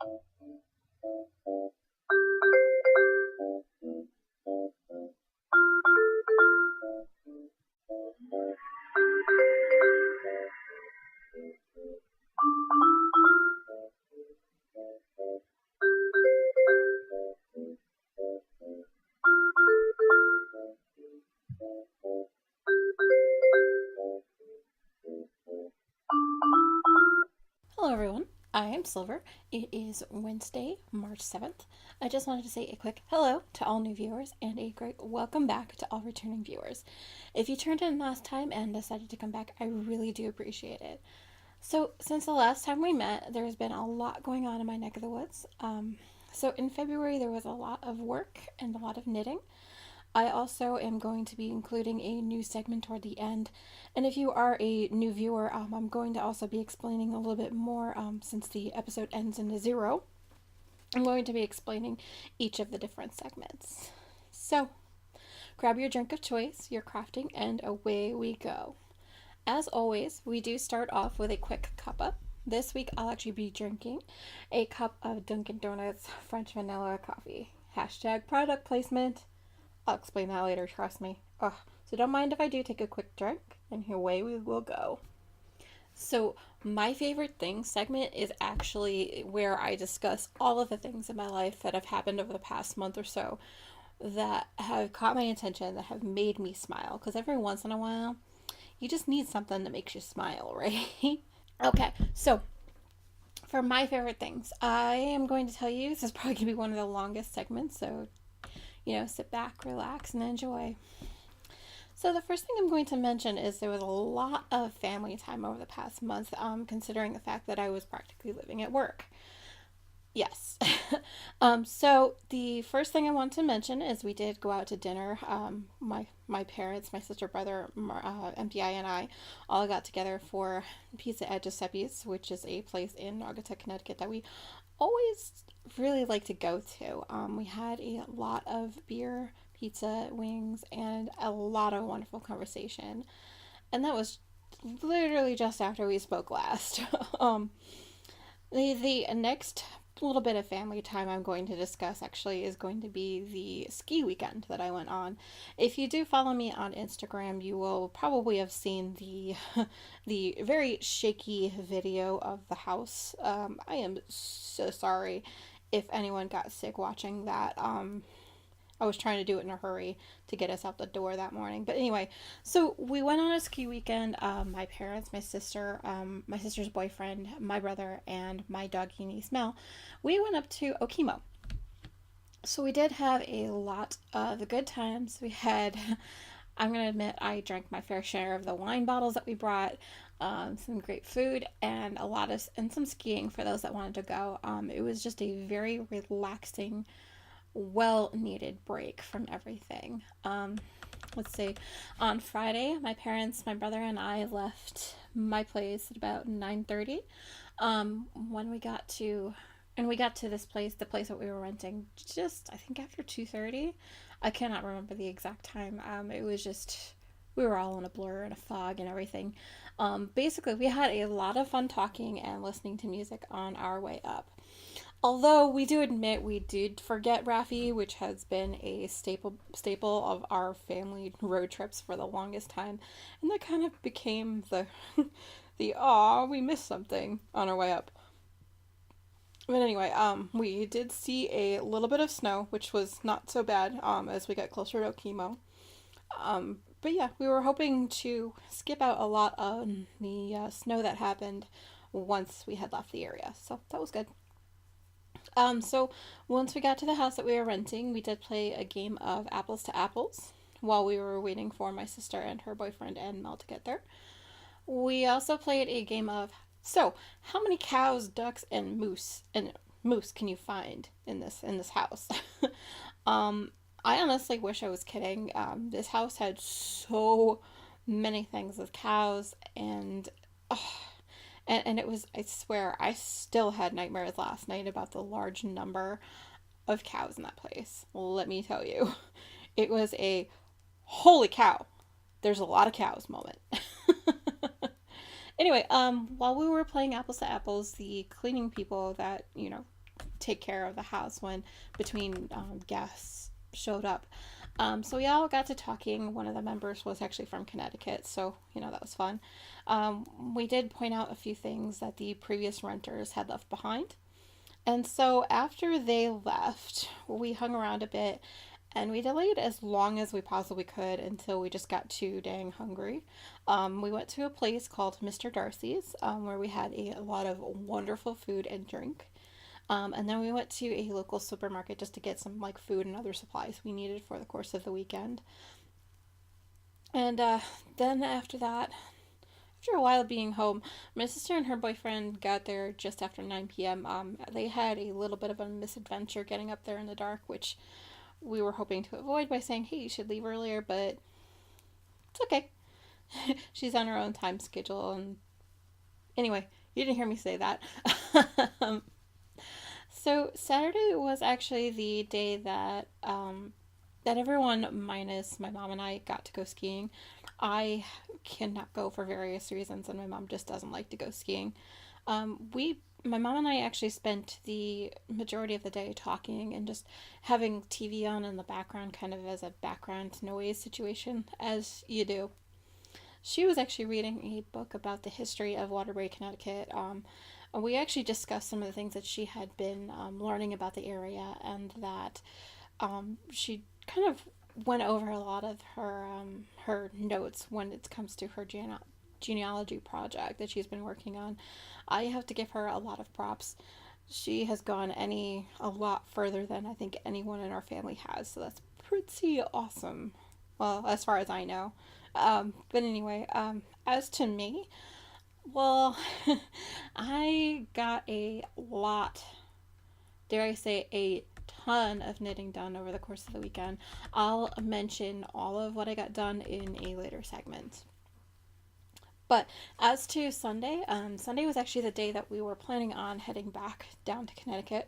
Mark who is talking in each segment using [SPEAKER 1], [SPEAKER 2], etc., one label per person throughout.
[SPEAKER 1] Hello, everyone. I am Silver. It is Wednesday, March 7th. I just wanted to say a quick hello to all new viewers and a great welcome back to all returning viewers. If you turned in last time and decided to come back, I really do appreciate it. So, since the last time we met, there's been a lot going on in my neck of the woods. So, in February, there was a lot of work and a lot of knitting. I also am going to be including a new segment toward the end. And if you are a new viewer, I'm going to also be explaining a little bit more since the episode ends in a zero. I'm going to be explaining each of the different segments. So, grab your drink of choice, your crafting, and away we go. As always, we do start off with a quick cuppa. This week I'll actually be drinking a cup of Dunkin' Donuts French vanilla coffee. Hashtag product placement. I'll explain that later, trust me. Ugh. So don't mind if I do take a quick drink, and away we will go. So my favorite things segment is actually where I discuss all of the things in my life that have happened over the past month or so that have caught my attention, that have made me smile. Because every once in a while, you just need something that makes you smile, right? Okay, so for my favorite things, I am going to tell you, this is probably going to be one of the longest segments, so sit back, relax, and enjoy. So the first thing I'm going to mention is there was a lot of family time over the past month, considering the fact that I was practically living at work. Yes. So the first thing I want to mention is we did go out to dinner. My parents, my sister, brother, MPI, and I all got together for pizza at Giuseppe's, which is a place in Naugatuck, Connecticut that we always really like to go to. We had a lot of beer, pizza, wings, and a lot of wonderful conversation. And that was literally just after we spoke last. The next little bit of family time I'm going to discuss actually is going to be the ski weekend that I went on. If you do follow me on Instagram, you will probably have seen the the very shaky video of the house. I am so sorry if anyone got sick watching that. I was trying to do it in a hurry to get us out the door that morning. But anyway, so we went on a ski weekend. My parents, my sister, my sister's boyfriend, my brother, and my doggy niece Mel. We went up to Okemo. So we did have a lot of good times. We had, I'm going to admit, I drank my fair share of the wine bottles that we brought. Some great food and some skiing for those that wanted to go. It was just a very relaxing, well needed break from everything. Let's see. On Friday, my parents, my brother, and I left my place at about 9:30. When we got to this place, the place that we were renting, just I think after 2:30. I cannot remember the exact time. It was just we were all in a blur and a fog and everything. Basically, we had a lot of fun talking and listening to music on our way up. Although we do admit we did forget Raffi, which has been a staple of our family road trips for the longest time, and that kind of became the the aw we missed something on our way up. But anyway, we did see a little bit of snow, which was not so bad as we got closer to Okemo. But yeah, we were hoping to skip out a lot of the snow that happened once we had left the area, so that was good. So once we got to the house that we were renting, we did play a game of apples to apples while we were waiting for my sister and her boyfriend and Mel to get there. We also played a game of how many cows, ducks, and moose can you find in this house? I honestly wish I was kidding. This house had so many things with cows and it was, I swear, I still had nightmares last night about the large number of cows in that place. Let me tell you. It was a holy cow, there's a lot of cows moment. Anyway, while we were playing apples to apples, the cleaning people that, take care of the house when between guests showed up. So we all got to talking. One of the members was actually from Connecticut, so that was fun. We did point out a few things that the previous renters had left behind. And so after they left, we hung around a bit and we delayed as long as we possibly could until we just got too dang hungry. We went to a place called Mr. Darcy's, where we had a lot of wonderful food and drink. And then we went to a local supermarket just to get some like food and other supplies we needed for the course of the weekend. And then after that, after a while being home, my sister and her boyfriend got there just after 9 p.m. They had a little bit of a misadventure getting up there in the dark, which we were hoping to avoid by saying, hey, you should leave earlier, but it's okay. She's on her own time schedule. And anyway, you didn't hear me say that. So Saturday was actually the day that everyone minus my mom and I got to go skiing. I cannot go for various reasons, and my mom just doesn't like to go skiing. My mom and I actually spent the majority of the day talking and just having TV on in the background, kind of as a background noise situation, as you do. She was actually reading a book about the history of Waterbury, Connecticut. We actually discussed some of the things that she had been learning about the area, and that she kind of went over a lot of her notes when it comes to her genealogy project that she's been working on. I have to give her a lot of props. She has gone a lot further than I think anyone in our family has, so that's pretty awesome. Well, as far as I know. But anyway, as to me, well, I got a lot, dare I say, a ton of knitting done over the course of the weekend. I'll mention all of what I got done in a later segment. But as to Sunday, Sunday was actually the day that we were planning on heading back down to Connecticut.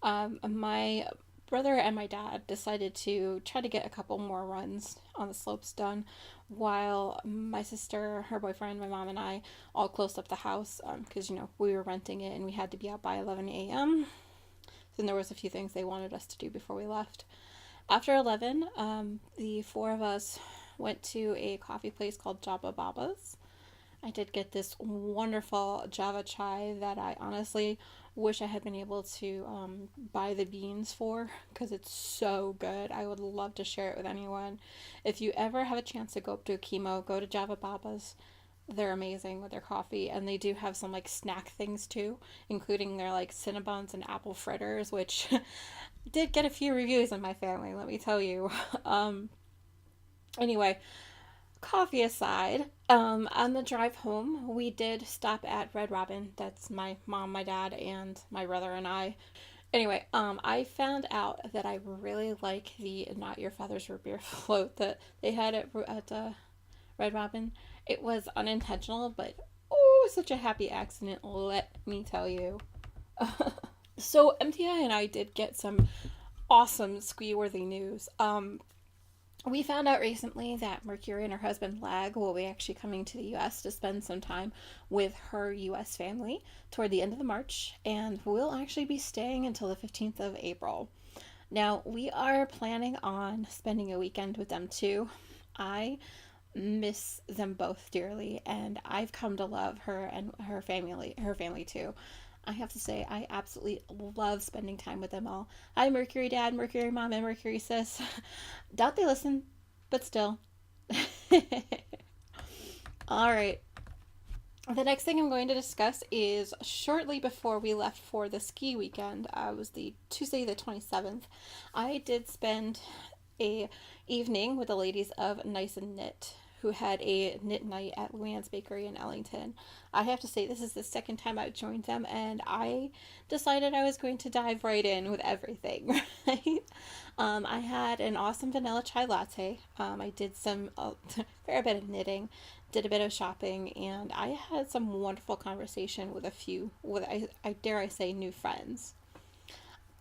[SPEAKER 1] My brother and my dad decided to try to get a couple more runs on the slopes done, while my sister, her boyfriend, my mom, and I all closed up the house because we were renting it and we had to be out by 11 a.m. Then there was a few things they wanted us to do before we left. After 11, the four of us went to a coffee place called Java Baba's. I did get this wonderful Java chai that I honestly wish I had been able to buy the beans for, because it's so good. I would love to share it with anyone. If you ever have a chance to go up to a chemo, go to Java Baba's. They're amazing with their coffee, and they do have some like snack things too, including their like Cinnabons and apple fritters, which did get a few reviews in my family, let me tell you. Anyway, coffee aside, on the drive home, we did stop at Red Robin. That's my mom, my dad, and my brother and I. Anyway, I found out that I really like the Not Your Father's Root Beer float that they had at Red Robin. It was unintentional, but oh, such a happy accident, let me tell you. So MTI and I did get some awesome ski-worthy news. We found out recently that Mercury and her husband Lag will be actually coming to the U.S. to spend some time with her U.S. family toward the end of the March, and we'll actually be staying until the 15th of April. Now, we are planning on spending a weekend with them too. I miss them both dearly, and I've come to love her and her family too. I have to say, I absolutely love spending time with them all. Hi, Mercury Dad, Mercury Mom, and Mercury Sis. Doubt they listen, but still. Alright. The next thing I'm going to discuss is shortly before we left for the ski weekend. It was the Tuesday the 27th. I did spend a evening with the ladies of Nice and Knit, who had a knit night at Luann's Bakery in Ellington. I have to say, this is the second time I've joined them, and I decided I was going to dive right in with everything, right? I had an awesome vanilla chai latte. I did some fair bit of knitting, did a bit of shopping, and I had some wonderful conversation with a few, I dare I say, new friends.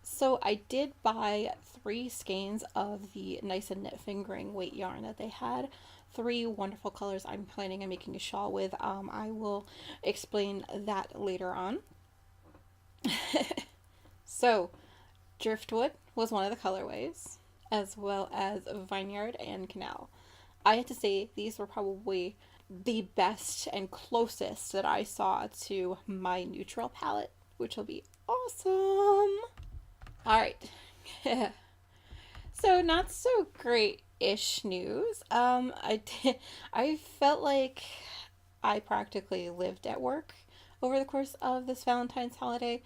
[SPEAKER 1] So I did buy 3 skeins of the Nice and Knit fingering weight yarn that they had. 3 wonderful colors I'm planning on making a shawl with. I will explain that later on. So, Driftwood was one of the colorways, as well as Vineyard and Canal. I have to say, these were probably the best and closest that I saw to my neutral palette, which will be awesome. All right. So not so great ish news. I felt like I practically lived at work over the course of this Valentine's holiday.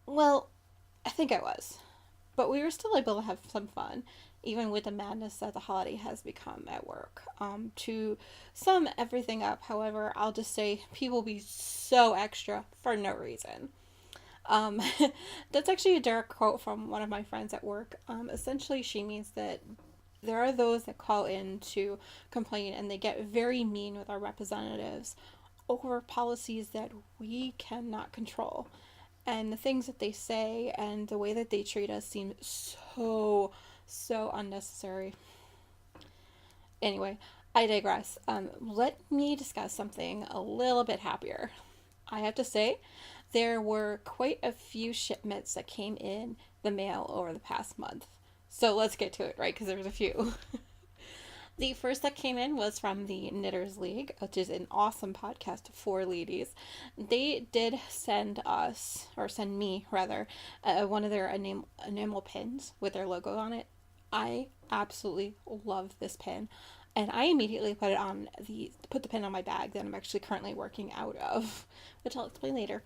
[SPEAKER 1] Well, I think I was, but we were still able to have some fun, even with the madness that the holiday has become at work. To sum everything up, however, I'll just say people be so extra for no reason. Um, that's actually a direct quote from one of my friends at work. Essentially, she means that there are those that call in to complain and they get very mean with our representatives over policies that we cannot control. And the things that they say and the way that they treat us seem so unnecessary. Anyway, I digress. Let me discuss something a little bit happier. I have to say, there were quite a few shipments that came in the mail over the past month. So let's get to it, right? Because there was a few. The first that came in was from the Knitters League, which is an awesome podcast for ladies. They did send us, or send me rather, one of their enamel pins with their logo on it. I absolutely love this pin, and I immediately put the pin on my bag that I'm actually currently working out of, which I'll explain later.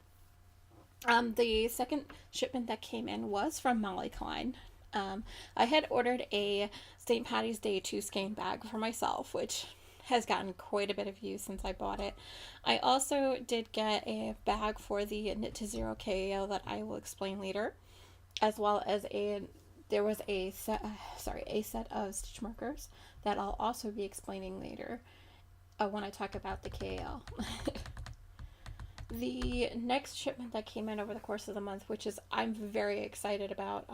[SPEAKER 1] The second shipment that came in was from Molly Klein. I had ordered a St. Patty's Day 2 skein bag for myself, which has gotten quite a bit of use since I bought it. I also did get a bag for the Knit to Zero KAL that I will explain later, as well as there was a set of stitch markers that I'll also be explaining later when I talk about the KAL. The next shipment that came in over the course of the month, which is I'm very excited about.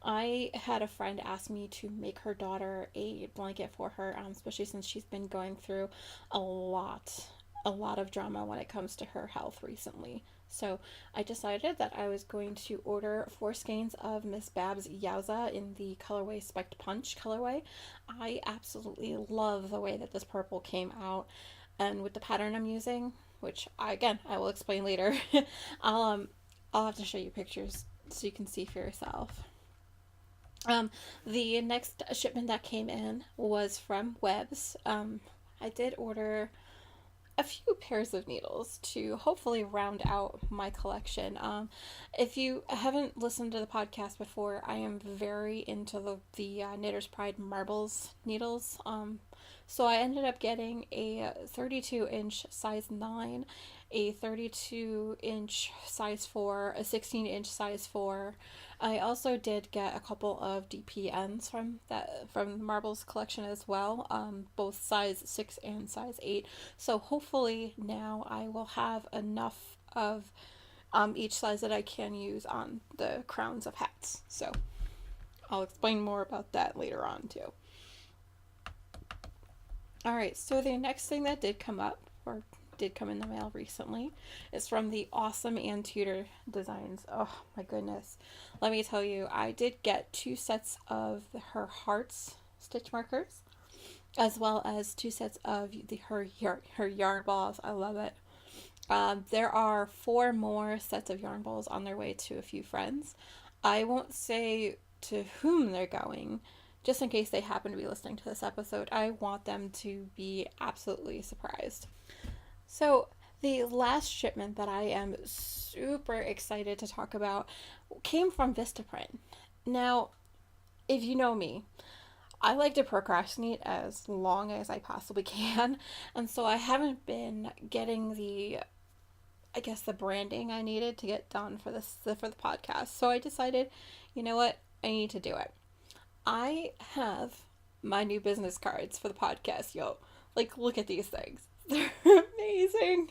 [SPEAKER 1] I had a friend ask me to make her daughter a blanket for her, especially since she's been going through a lot of drama when it comes to her health recently. So I decided that I was going to order 4 skeins of Miss Babs Yowza in the colorway Spiked Punch colorway. I absolutely love the way that this purple came out, and with the pattern I'm using, which I will explain later. I'll have to show you pictures so you can see for yourself. The next shipment that came in was from Webs. I did order a few pairs of needles to hopefully round out my collection. If you haven't listened to the podcast before, I am very into the Knitter's Pride Marbles needles. So I ended up getting a 32-inch size 9, a 32-inch size 4, a 16-inch size 4. I also did get a couple of DPNs from the Marbles collection as well, both size 6 and size 8. So hopefully now I will have enough of each size that I can use on the crowns of hats. So I'll explain more about that later on too. Alright, so the next thing that did come in the mail recently is from the awesome Ann Tudor Designs. Oh my goodness. Let me tell you, I did get 2 sets of her hearts stitch markers, as well as 2 sets of her yarn balls. I love it. There are 4 more sets of yarn balls on their way to a few friends. I won't say to whom they're going, just in case they happen to be listening to this episode. I want them to be absolutely surprised. So the last shipment that I am super excited to talk about came from Vistaprint. Now, if you know me, I like to procrastinate as long as I possibly can, and so I haven't been getting the branding I needed to get done for the podcast. So I decided, you know what, I need to do it. I have my new business cards for the podcast, yo. Like, look at these things. They're amazing.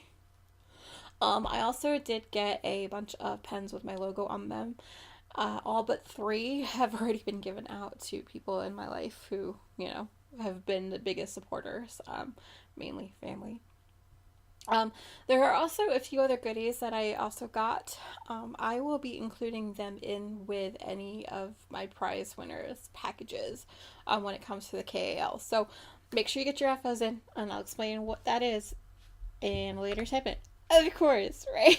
[SPEAKER 1] I also did get a bunch of pens with my logo on them. All but 3 have already been given out to people in my life who, have been the biggest supporters, mainly family. Um, there are also a few other goodies that I also got. I will be including them in with any of my prize winners packages when it comes to the KAL. So make sure you get your FOs in, and I'll explain what that is in a later segment. Of course, right?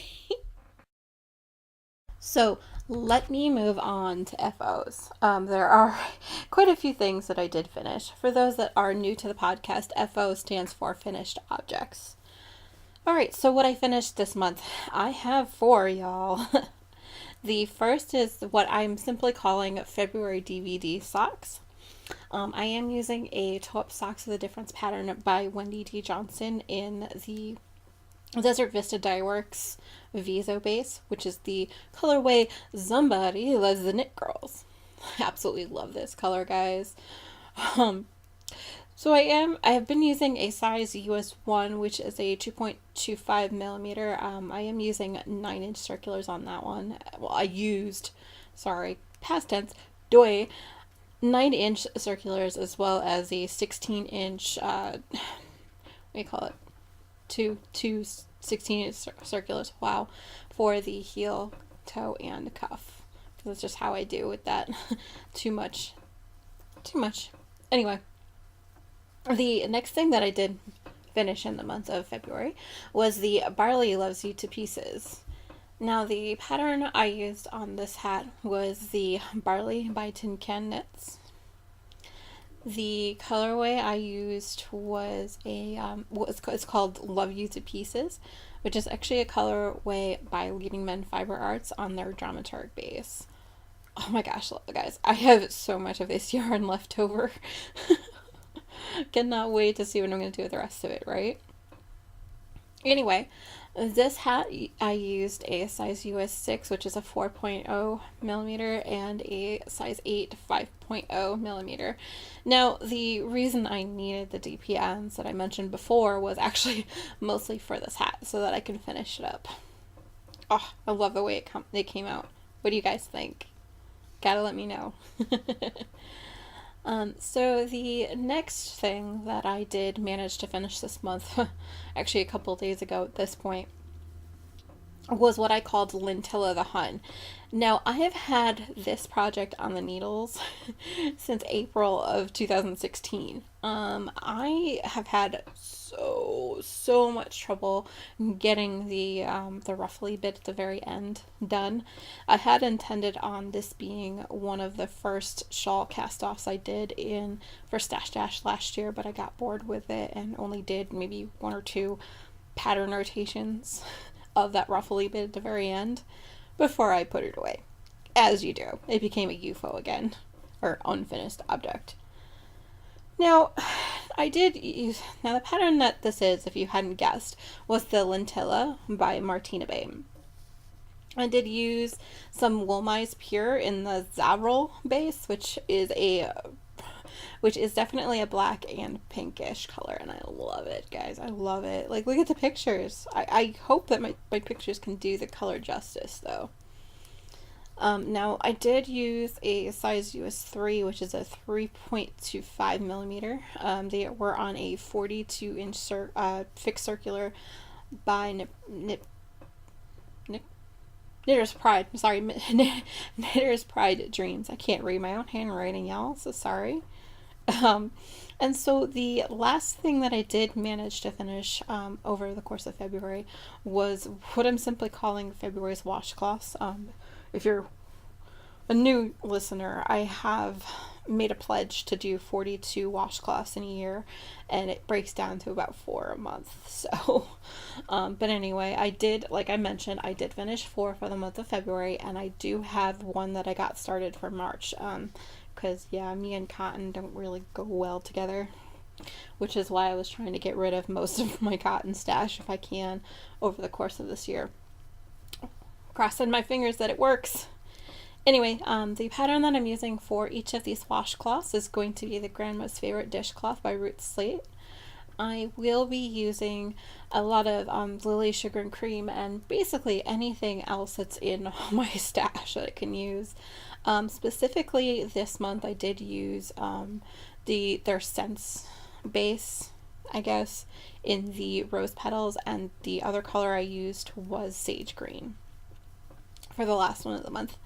[SPEAKER 1] So let me move on to FOs. There are quite a few things that I did finish. For those that are new to the podcast, FO stands for finished objects. All right, so what I finished this month, I have four, y'all. The first is what I'm simply calling February DVD socks. I am using a Toe-Up Socks of the Difference pattern by Wendy D. Johnson in the Desert Vista Dye Works Viso base, which is the colorway Somebody Loves the Knit Girls. I absolutely love this color, guys. Um, so I have been using a size US 1, which is a 2.25 millimeter. I am using 9-inch circulars on that one. Well, past tense, 9-inch circulars as well as a 16-inch, what do you call it? Two 16-inch circulars. Wow, for the heel, toe, and cuff. That's just how I do with that. Too much. Anyway. The next thing that I did finish in the month of February was the Barley Loves You to Pieces. Now, the pattern I used on this hat was the Barley by Tin Can Knits. The colorway I used was it's called Love You to Pieces, which is actually a colorway by Leading Men Fiber Arts on their dramaturg base. Oh my gosh, guys, I have so much of this yarn left over. Cannot wait to see what I'm going to do with the rest of it, right? Anyway, this hat I used a size US 6, which is a 4.0 millimeter, and a size 8 5.0 millimeter. Now, the reason I needed the DPNs that I mentioned before was actually mostly for this hat, so that I can finish it up. Oh, I love the way it came out. What do you guys think? Gotta let me know. So the next thing that I did manage to finish this month, actually a couple days ago at this point, was what I called Lintilla the Hun. Now, I have had this project on the needles since April of 2016. I have had so much trouble getting the ruffly bit at the very end done. I had intended on this being one of the first shawl cast-offs I did for Stash Dash last year, but I got bored with it and only did maybe one or two pattern rotations of that ruffly bit at the very end before I put it away. As you do. It became a UFO again, or unfinished object. Now, the pattern that this is, if you hadn't guessed, was the Lintilla by Martina Bay. I did use some Woolmize Pure in the Zavril base, which is definitely a black and pinkish color, and I love it, guys. I love it. Like, look at the pictures. I hope that my pictures can do the color justice, though. Now, I did use a size US 3, which is a 3.25 millimeter. They were on a 42-inch fixed circular by Knitter's Pride. Sorry, Knitter's Pride Dreams. I can't read my own handwriting, y'all, so sorry. And so the last thing that I did manage to finish over the course of February was what I'm simply calling February's washcloths. If you're a new listener, I have made a pledge to do 42 washcloths in a year, and it breaks down to about 4 a month. So, but anyway, like I mentioned, I did finish 4 for the month of February, and I do have one that I got started for March. Because, me and cotton don't really go well together, which is why I was trying to get rid of most of my cotton stash if I can over the course of this year. Crossing my fingers that it works. Anyway, the pattern that I'm using for each of these washcloths is going to be the Grandma's Favorite Dishcloth by Ruth Slate. I will be using a lot of Lily Sugar and Cream and basically anything else that's in my stash that I can use. Specifically this month I did use their Scents base I guess, in the rose petals, and the other color I used was sage green for the last one of the month.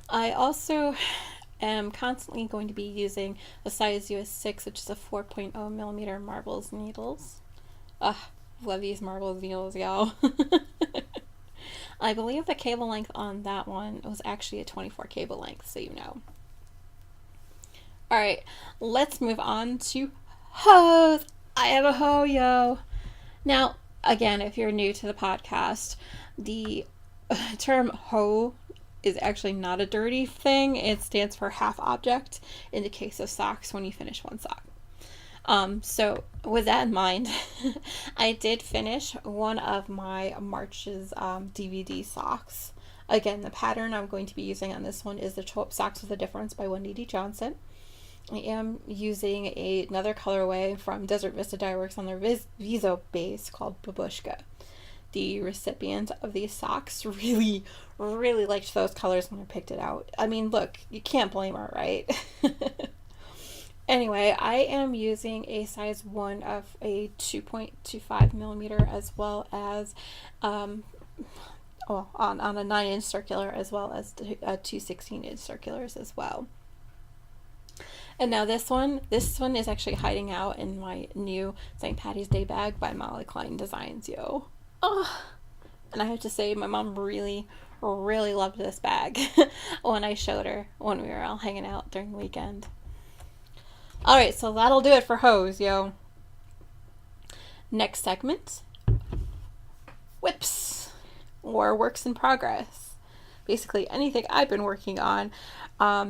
[SPEAKER 1] I also am constantly going to be using a size US 6, which is a 4.0 millimeter marbles needles. Ugh, love these marbles needles, y'all. I believe the cable length on that one was actually a 24 cable length, so you know. Alright, let's move on to hose. I have a hoe, yo. Now, again, if you're new to the podcast, the term hoe is actually not a dirty thing. It stands for half object in the case of socks when you finish one sock. So with that in mind, I did finish one of my March's DVD socks. Again, the pattern I'm going to be using on this one is the Toe Up Socks with a Difference by Wendy D. Johnson. I am using another colorway from Desert Vista Dye Works on their Viso base called Babushka. The recipient of these socks really liked those colors when I picked it out. I mean, look, you can't blame her, right? Anyway, I am using a size 1 of a 2.25 millimeter as well as on a 9-inch circular, as well as two 16-inch circulars as well. And now this one is actually hiding out in my new St. Patty's Day bag by Molly Klein Designs, yo. Oh, and I have to say, my mom really loved this bag when I showed her when we were all hanging out during the weekend. Alright, so that'll do it for hose, yo. Next segment, whips, or works in progress. Basically anything I've been working on.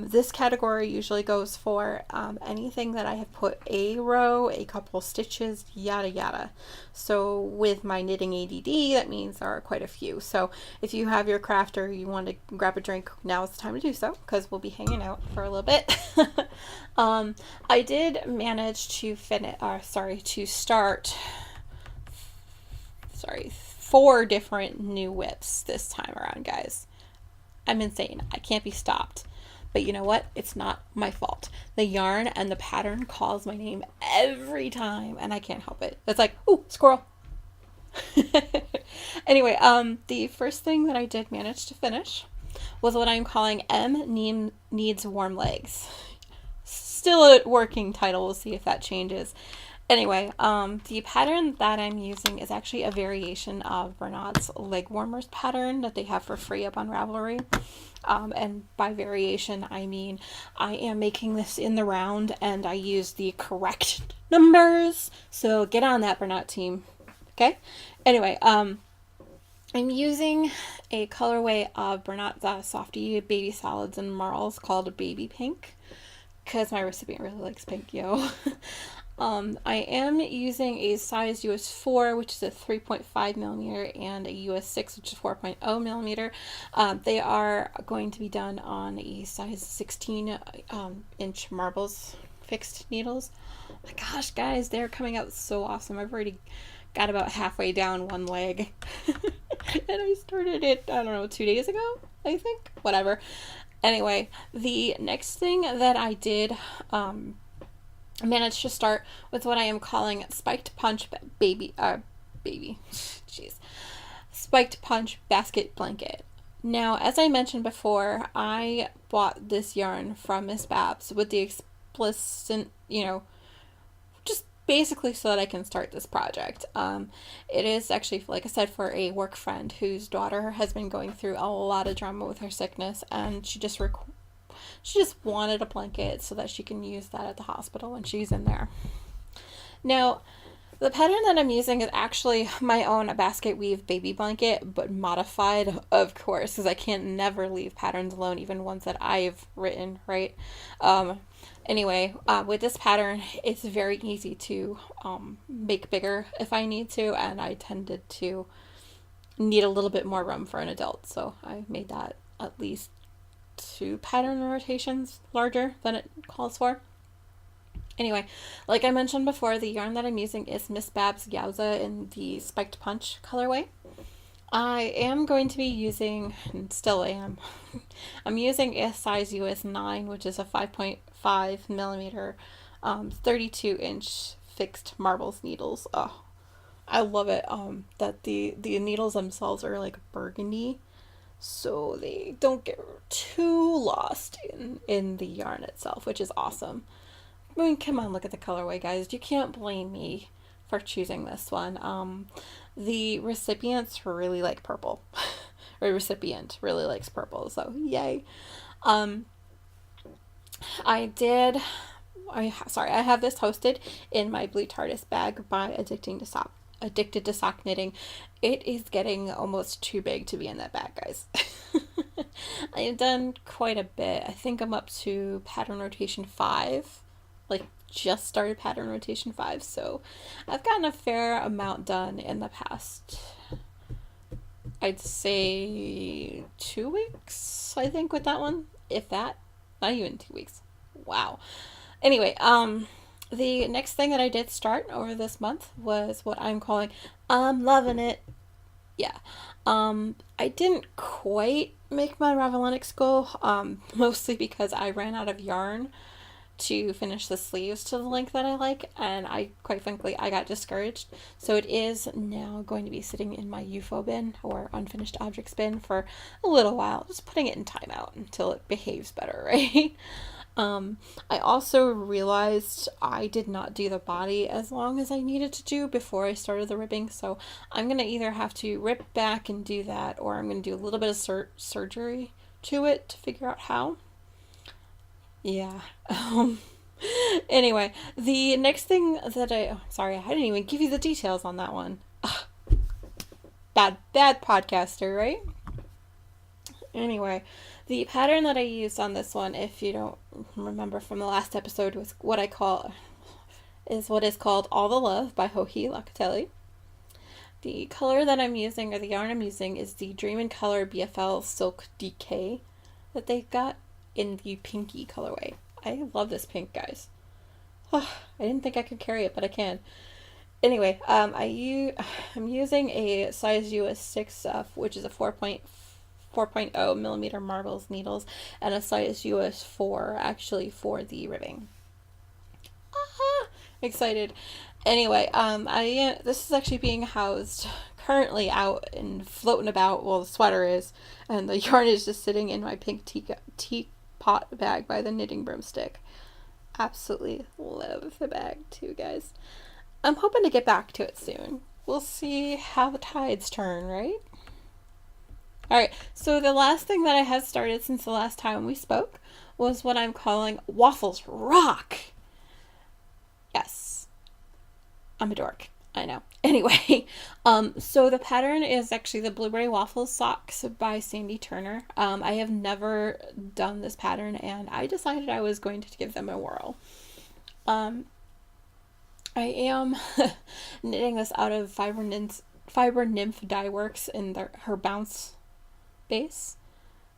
[SPEAKER 1] This category usually goes for anything that I have put a row, a couple stitches, yada yada. So with my knitting ADD, that means there are quite a few. So if you have your craft or you want to grab a drink, now is the time to do so, because we'll be hanging out for a little bit. I did manage to start 4 different new whips this time around, guys. I'm insane. I can't be stopped. But you know what? It's not my fault. The yarn and the pattern calls my name every time, and I can't help it. It's like, ooh, squirrel. Anyway, the first thing that I did manage to finish was what I'm calling M Needs Warm Legs. Still a working title. We'll see if that changes. Anyway, the pattern that I'm using is actually a variation of Bernard's leg warmers pattern that they have for free up on Ravelry. And by variation, I mean I am making this in the round and I use the correct numbers. So get on that, Bernard team. Okay? Anyway, I'm using a colorway of Bernard's Softy Baby Solids and Marls called Baby Pink, because my recipient really likes pink, yo. I am using a size US 4, which is a 3.5 millimeter, and a US 6, which is 4.0 millimeter. They are going to be done on a size 16 inch marbles fixed needles. Oh my gosh, guys, they're coming out so awesome. I've already got about halfway down one leg. And I started it, I don't know, 2 days ago, I think. Whatever. Anyway, the next thing that I did managed to start with what I am calling Spiked Punch Spiked Punch Basket Blanket. Now, as I mentioned before, I bought this yarn from Miss Babs with the explicit, just basically so that I can start this project. It is actually, like I said, for a work friend whose daughter has been going through a lot of drama with her sickness, and she just wanted a blanket so that she can use that at the hospital when she's in there. Now, the pattern that I'm using is actually my own basket weave baby blanket, but modified, of course, because I can't never leave patterns alone, even ones that I've written, right? Anyway, with this pattern, it's very easy to make bigger if I need to, and I tended to need a little bit more room for an adult, so I made that at least 2 pattern rotations larger than it calls for. Anyway, like I mentioned before, the yarn that I'm using is Miss Babs Yowza in the Spiked Punch colorway. I am going to be using, and still am, I'm using a size US 9, which is a 5.5 millimeter 32 inch fixed marbles needles. Oh, I love it. That the needles themselves are like burgundy, so they don't get too lost in the yarn itself, which is awesome. I mean, come on, look at the colorway, guys. You can't blame me for choosing this one. The recipients really like purple, or recipient really likes purple, so yay. Um, I did. I have this hosted in my Blue TARDIS bag by Addicted to Sock Knitting. It is getting almost too big to be in that bag, guys. I've done quite a bit. I think I'm up to pattern rotation 5. Like, just started pattern rotation 5, so I've gotten a fair amount done in the past, I'd say 2 weeks, I think, with that one. If that. Not even 2 weeks. Wow. Anyway, the next thing that I did start over this month was what I'm calling I'm loving it. Yeah. I didn't quite make my Ravelinics goal, mostly because I ran out of yarn to finish the sleeves to the length that I like, and quite frankly, I got discouraged. So it is now going to be sitting in my UFO bin, or unfinished objects bin, for a little while, just putting it in timeout until it behaves better, right? I also realized I did not do the body as long as I needed to do before I started the ribbing, so I'm going to either have to rip back and do that, or I'm going to do a little bit of surgery to it to figure out how. Yeah. Anyway, the next thing that sorry, I didn't even give you the details on that one. Ugh. Bad podcaster, right? Anyway, the pattern that I used on this one, if you don't remember from the last episode, was what is called All the Love by Joji Locatelli. The color that I'm using, or the yarn I'm using, is the Dream in Color BFL Silk DK that they've got in the pinky colorway. I love this pink, guys. Oh, I didn't think I could carry it, but I can. Anyway, I'm using a size US 6, which is a 4.0 millimeter marbles needles, and a size US 4 actually for the ribbing. Excited. Anyway, this is actually being housed currently out and floating about. Well, the sweater is, and the yarn is just sitting in my pink teapot bag by the knitting broomstick. Absolutely love the bag too, guys. I'm hoping to get back to it soon. We'll see how the tides turn, right? Alright, so the last thing that I had started since the last time we spoke was what I'm calling Waffles Rock. Yes. I'm a dork. I know. Anyway, so the pattern is actually the Blueberry Waffles Socks by Sandy Turner. I have never done this pattern, and I decided I was going to give them a whirl. I am knitting this out of Fiber Nymph Dye Works in her Bounce base.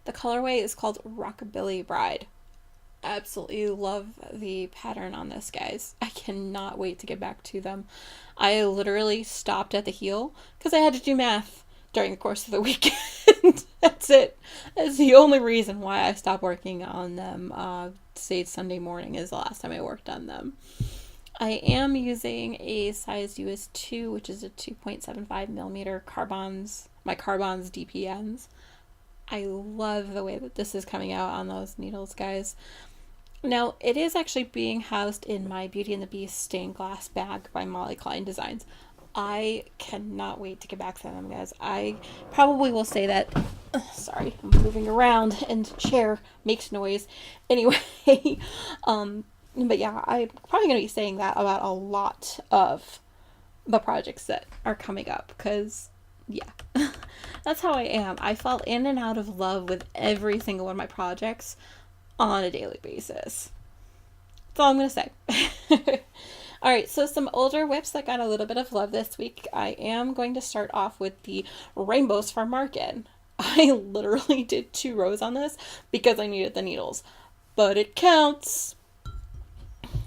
[SPEAKER 1] The colorway is called Rockabilly Bride. Absolutely love the pattern on this, guys. I cannot wait to get back to them. I literally stopped at the heel because I had to do math during the course of the weekend. That's it. That's the only reason why I stopped working on them. Say Sunday morning is the last time I worked on them. I am using a size US 2, which is a 2.75 millimeter my Carbons DPNs. I love the way that this is coming out on those needles, guys. Now, it is actually being housed in my Beauty and the Beast stained glass bag by Molly Klein Designs. I cannot wait to get back to them, guys. I probably will say that. Sorry, I'm moving around and the chair makes noise. Anyway, but yeah, I'm probably going to be saying that about a lot of the projects that are coming up, because yeah, that's how I am. I fall in and out of love with every single one of my projects on a daily basis. That's all I'm going to say. Alright, so some older whips that got a little bit of love this week. I am going to start off with the Rainbows for Market. I literally did 2 rows on this because I needed the needles, but it counts.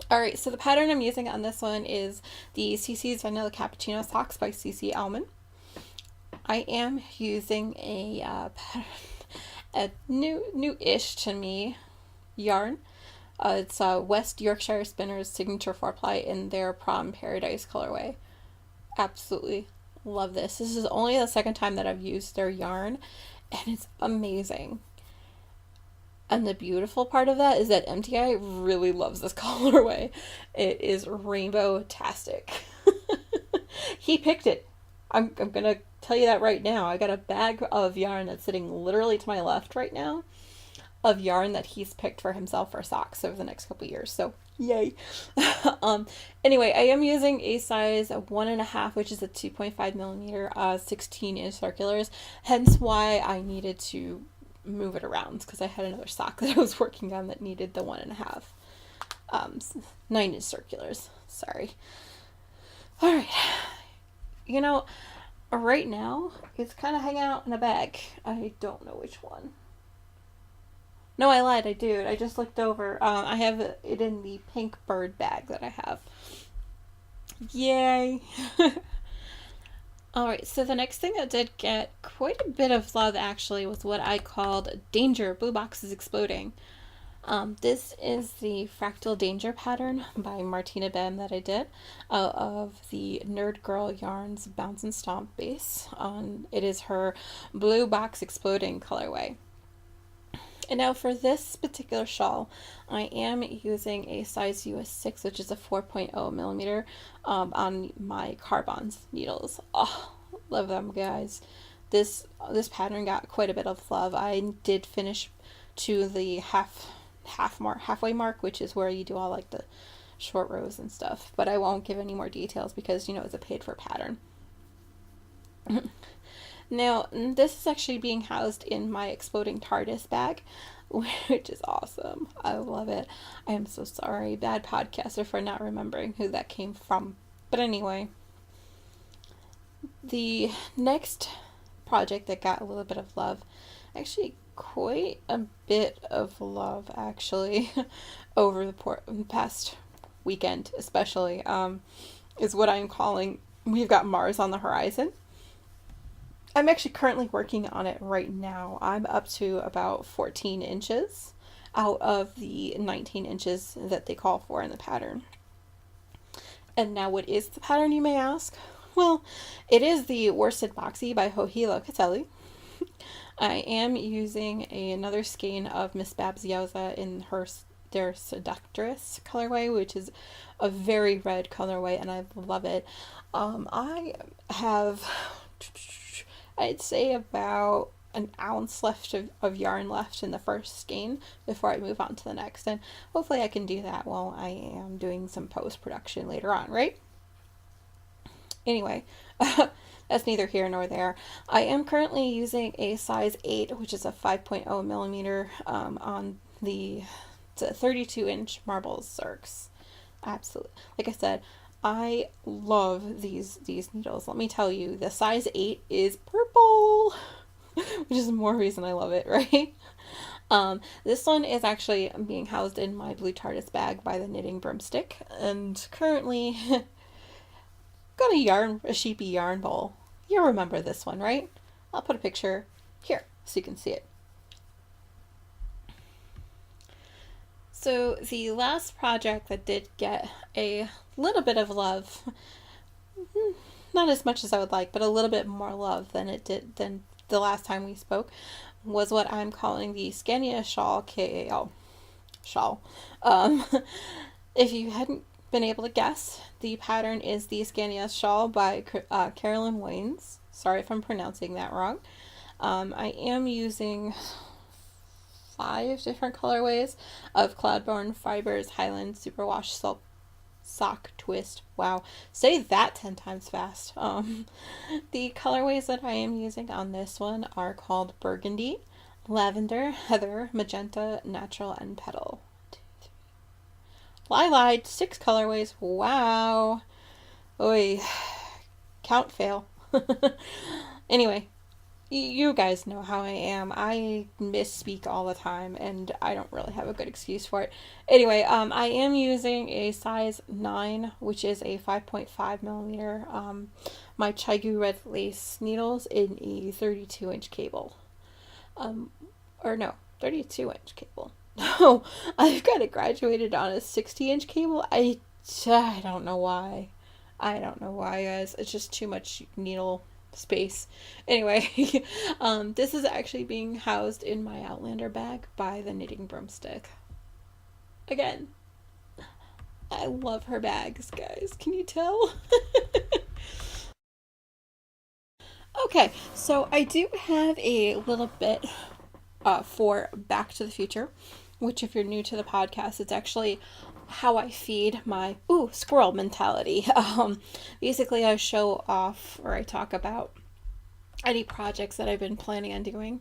[SPEAKER 1] Alright, so the pattern I'm using on this one is the CC's Vanilla Cappuccino Socks by CC Almond. I am using a new-ish to me yarn It's West Yorkshire Spinners Signature 4-ply in their Prom Paradise colorway. Absolutely love this. This is only the second time that I've used their yarn, and it's amazing. And the beautiful part of that is that MTI really loves this colorway. It is rainbow-tastic. He picked it. I'm going to tell you that right now. I got a bag of yarn that's sitting literally to my left right now of yarn that he's picked for himself for socks over the next couple years. So, yay. Anyway, I am using a size 1.5, which is a 2.5 millimeter, 16-inch circulars. Hence why I needed to move it around, because I had another sock that I was working on that needed the 1.5 9-inch circulars. Sorry. All right. You know, right now it's kind of hanging out in a bag. I don't know which one. No, I lied. I do. I just looked over. I have it in the pink bird bag that I have. Yay! Alright, so the next thing that did get quite a bit of love actually was what I called Danger, Blue Boxes Exploding. This is the Fractal Danger pattern by Martina Bem that I did of the Nerd Girl Yarns Bounce and Stomp base. It is her Blue Box Exploding colorway. And now for this particular shawl, I am using a size US 6, which is a 4.0 millimeter on my Carbons needles. Oh, love them, guys. This pattern got quite a bit of love. I did finish to the halfway mark, which is where you do all like the short rows and stuff. But I won't give any more details because, you know, it's a paid for pattern. Now, this is actually being housed in my Exploding TARDIS bag, which is awesome. I love it. I am so sorry, bad podcaster, for not remembering who that came from. But anyway, the next project that got a little bit of love, actually quite a bit of love, actually, over the past weekend especially, is what I'm calling We've Got Mars on the Horizon. I'm actually currently working on it right now. I'm up to about 14 inches out of the 19 inches that they call for in the pattern. And now what is the pattern, you may ask? Well, it is the Worsted Boxy by Joji Locatelli. I am using another skein of Miss Babs Yowza in their Seductress colorway, which is a very red colorway, and I love it. I have, I'd say, about an ounce left of yarn left in the first skein before I move on to the next, and hopefully I can do that while I am doing some post-production later on, right? Anyway, that's neither here nor there. I am currently using a size 8, which is a 5.0 millimeter on the 32-inch marbles Zirks. Absolutely. Like I said, I love these needles. Let me tell you, the size 8 is purple, which is more reason I love it, right? This one is actually being housed in my blue TARDIS bag by the Knitting Broomstick, and currently got a sheepy yarn bowl. You remember this one, right? I'll put a picture here so you can see it. So the last project that did get a little bit of love, not as much as I would like, but a little bit more love than the last time we spoke, was what I'm calling the Scania Shawl KAL shawl. If you hadn't been able to guess, the pattern is the Scania Shawl by Carolyn Waynes. Sorry if I'm pronouncing that wrong. I am using 5 different colorways of Cloudborne Fibers Highland Superwash Silk Sock Twist. Wow, say that 10 times fast. The colorways that I am using on this one are called Burgundy, Lavender, Heather, Magenta, Natural, and Petal. Well, I lied. 6 colorways. Wow. Oy. Count fail. Anyway, you guys know how I am. I misspeak all the time, and I don't really have a good excuse for it. Anyway, I am using a size 9, which is a 5.5 millimeter, my Chaigu Red Lace needles in a 32-inch cable. Or no, 32-inch cable. No, I've got it graduated on a 60-inch cable. I don't know why. I don't know why, guys. It's just too much needle space. Anyway, this is actually being housed in my Outlander bag by the Knitting Broomstick. Again, I love her bags, guys. Can you tell? Okay, so I do have a little bit for Back to the Future, which, if you're new to the podcast, it's actually how I feed my squirrel mentality. Basically, I show off or I talk about any projects that I've been planning on doing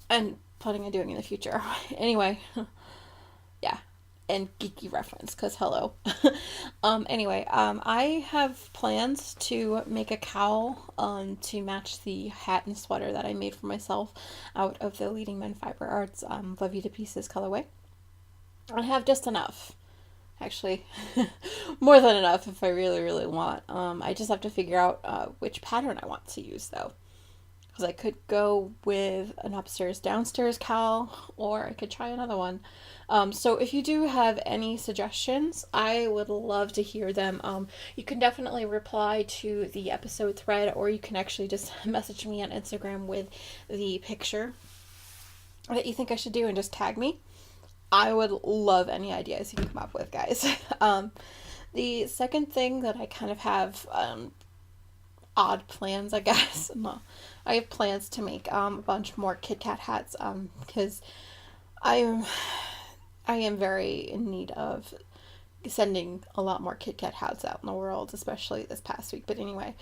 [SPEAKER 1] and planning on doing in the future. Anyway, yeah, and geeky reference because hello. I have plans to make a cowl to match the hat and sweater that I made for myself out of the Leading Men Fiber Arts Love You to Pieces colorway. I have just enough. Actually, more than enough if I really, really want. I just have to figure out which pattern I want to use though. Because I could go with an upstairs downstairs cowl, or I could try another one. So if you do have any suggestions, I would love to hear them. You can definitely reply to the episode thread, or you can actually just message me on Instagram with the picture that you think I should do and just tag me. I would love any ideas you can come up with, guys. The second thing that I kind of have odd plans, I guess. No, I have plans to make a bunch more Kit Kat hats because I am I am very in need of sending a lot more Kit Kat hats out in the world, especially this past week. But anyway,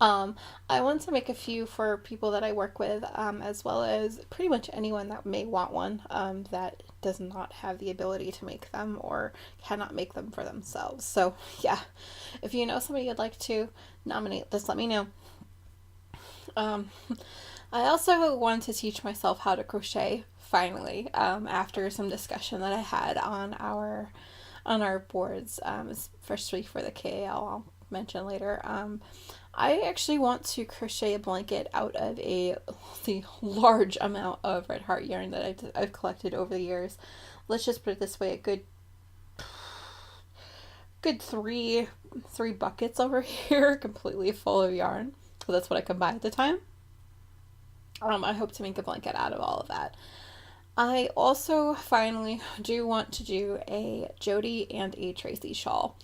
[SPEAKER 1] I want to make a few for people that I work with, as well as pretty much anyone that may want one that does not have the ability to make them or cannot make them for themselves. So yeah, if you know somebody you'd like to nominate, just let me know. Um, I also wanted to teach myself how to crochet finally, after some discussion that I had on our boards, especially for the I'll mention later. I actually want to crochet a blanket out of the large amount of red heart yarn that I've collected over the years. Let's just put it this way: a good three buckets over here, completely full of yarn. So that's what I could buy at the time. I hope to make a blanket out of all of that. I also finally do want to do a Jody and a Tracy shawl.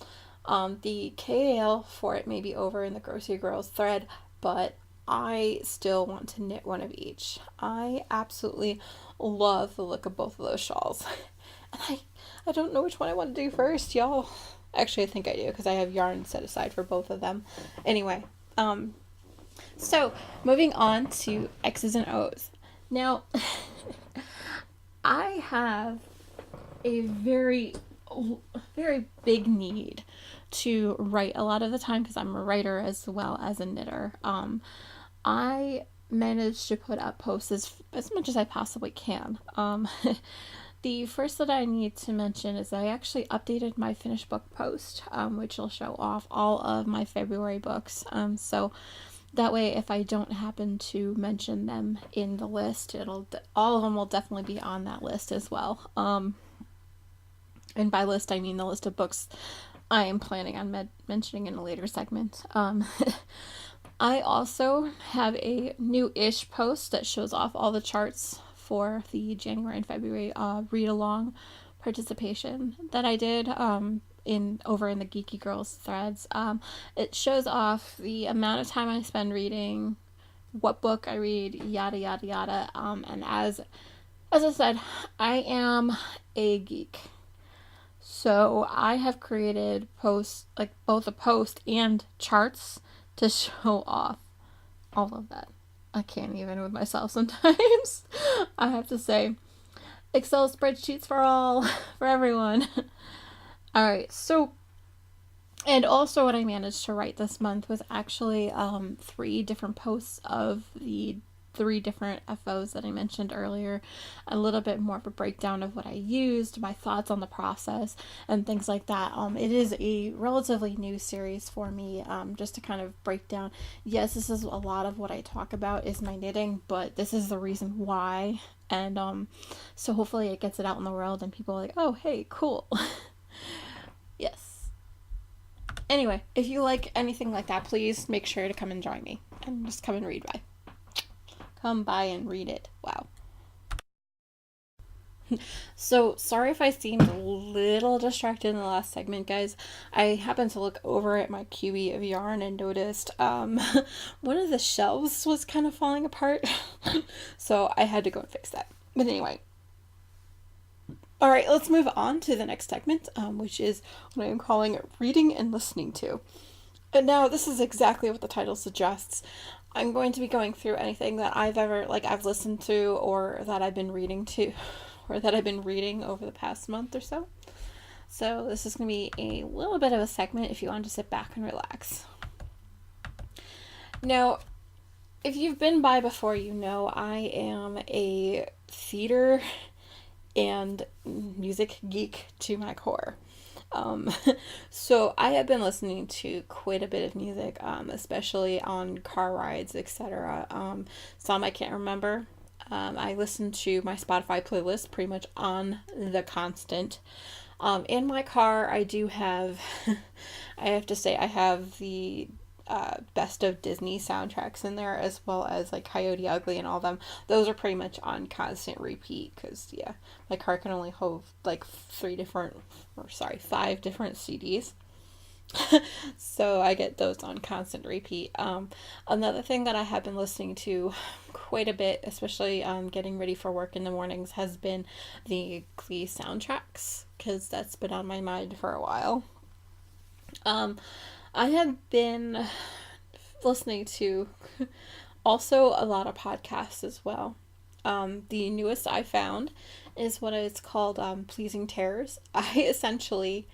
[SPEAKER 1] The KAL for it may be over in the Grocery Girls thread, but I still want to knit one of each. I absolutely love the look of both of those shawls. And I don't know which one I want to do first, y'all. Actually, I think I do because I have yarn set aside for both of them. Anyway, so moving on to X's and O's. Now, I have a very, very big need to write a lot of the time because I'm a writer as well as a knitter. I managed to put up posts as much as I possibly can. The first that I need to mention is I actually updated my finished book post, which will show off all of my February books. So that way, if I don't happen to mention them in the list, all of them will definitely be on that list as well. And by list, I mean the list of books I am planning on mentioning in a later segment. I also have a new-ish post that shows off all the charts for the January and February read-along participation that I did over in the Geeky Girls threads. It shows off the amount of time I spend reading, what book I read, yada yada yada. And as I said, I am a geek. So I have created posts, like both a post and charts to show off all of that. I can't even with myself sometimes. I have to say, Excel spreadsheets for all, for everyone. All right, so, and also what I managed to write this month was actually 3 different posts of the 3 different FOs that I mentioned earlier, a little bit more of a breakdown of what I used, my thoughts on the process, and things like that. It is a relatively new series for me, just to kind of break down. Yes, this is a lot of what I talk about is my knitting, but this is the reason why And so hopefully it gets it out in the world and people are like, oh, hey, cool. Yes. Anyway, if you like anything like that, please make sure to come and join me and just come and read by. Come by and read it. Wow. So, sorry if I seemed a little distracted in the last segment, guys. I happened to look over at my QE of yarn and noticed one of the shelves was kind of falling apart. So, I had to go and fix that. But anyway. Alright, let's move on to the next segment, which is what I'm calling reading and listening to. And now, this is exactly what the title suggests. I'm going to be going through anything that I've listened to or that I've been reading to or that I've been reading over the past month or so. So this is going to be a little bit of a segment if you want to sit back and relax. Now, if you've been by before, you know I am a theater and music geek to my core. So I have been listening to quite a bit of music, especially on car rides, etc. Some I can't remember. I listen to my Spotify playlist pretty much on the constant. In my car, I do have, I have to say, I have the best of Disney soundtracks in there, as well as like Coyote Ugly and all them. Those are pretty much on constant repeat because, yeah, my car can only hold like 5 different CDs. So I get those on constant repeat. Another thing that I have been listening to quite a bit, especially getting ready for work in the mornings, has been the Glee soundtracks because that's been on my mind for a while. I have been listening to also a lot of podcasts as well. The newest I found is what it's called Pleasing Terrors. I essentially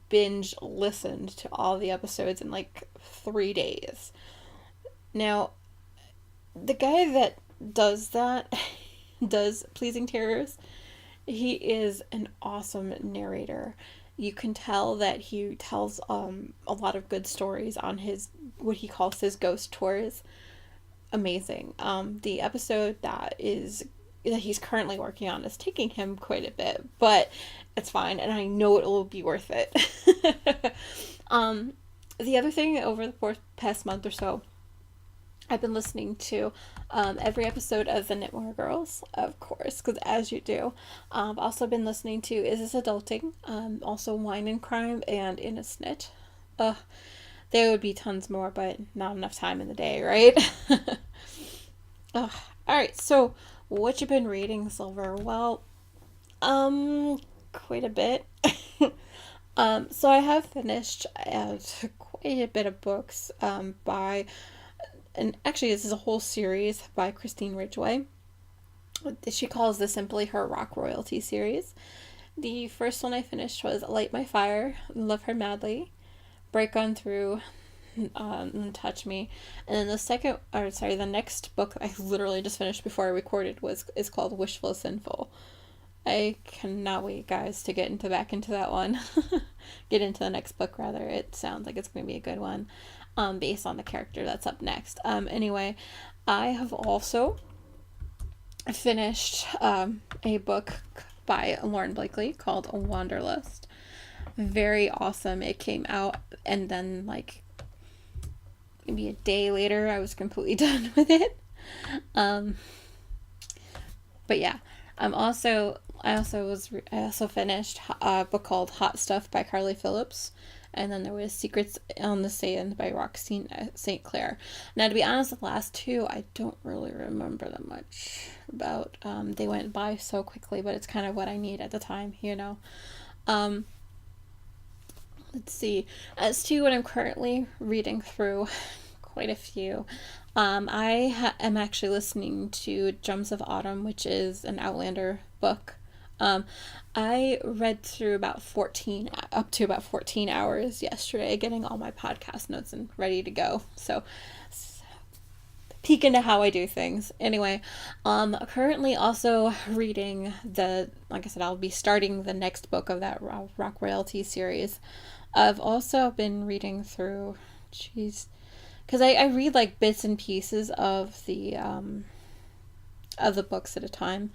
[SPEAKER 1] binge listened to all the episodes in like 3 days. Now, the guy that does Pleasing Terrors, he is an awesome narrator. You can tell that he tells a lot of good stories on his, what he calls his ghost tours. Amazing. The episode that he's currently working on is taking him quite a bit, but it's fine, and I know it will be worth it. The other thing over the past month or so, I've been listening to every episode of the Knitwear Girls, of course, because as you do. I've also been listening to Is This Adulting? Also Wine and Crime and In a Snit. There would be tons more, but not enough time in the day, right? Alright, so what you been reading, Silver? Well, quite a bit. So I have finished quite a bit of books by, and actually this is a whole series by Christine Ridgway. She calls this simply her Rock Royalty series. The first one I finished was Light My Fire, Love Her Madly, Break On Through, and Touch Me. And then the next book I literally just finished before I recorded is called Wishful Sinful. I cannot wait, guys, to get back into that one. Get into the next book, rather. It sounds like it's going to be a good one, based on the character that's up next. Anyway, I have also finished a book by Lauren Blakely called Wanderlust. Very awesome. It came out, and then like maybe a day later I was completely done with it. But yeah, I also finished a book called Hot Stuff by Carly Phillips, and then there was Secrets on the Sand by Roxane St. Clair. Now, to be honest, the last two I don't really remember them much about. They went by so quickly, but it's kind of what I need at the time, you know. Let's see. As to what I'm currently reading through, quite a few. I am actually listening to Drums of Autumn, which is an Outlander book. I read through up to about 14 hours yesterday, getting all my podcast notes and ready to go. So, peek into how I do things. Anyway, currently also reading like I said, I'll be starting the next book of that Rock Royalty series. I've also been reading through, because I read like bits and pieces of the of the books at a time.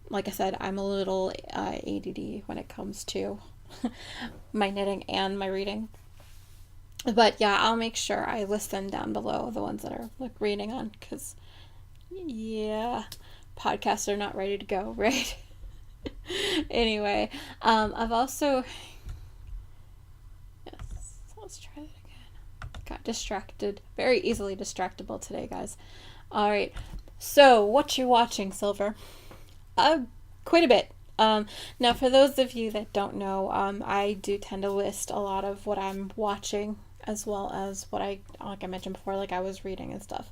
[SPEAKER 1] Like I said, I'm a little ADD when it comes to my knitting and my reading. But yeah, I'll make sure I list them down below, the ones that are like reading on, because yeah, podcasts are not ready to go, right? Anyway, I've also, yes, let's try that again. Got distracted, very easily distractible today, guys. All right, so what you watching, Silver? Quite a bit. Now, for those of you that don't know, I do tend to list a lot of what I'm watching, as well as what like I mentioned before, like I was reading and stuff.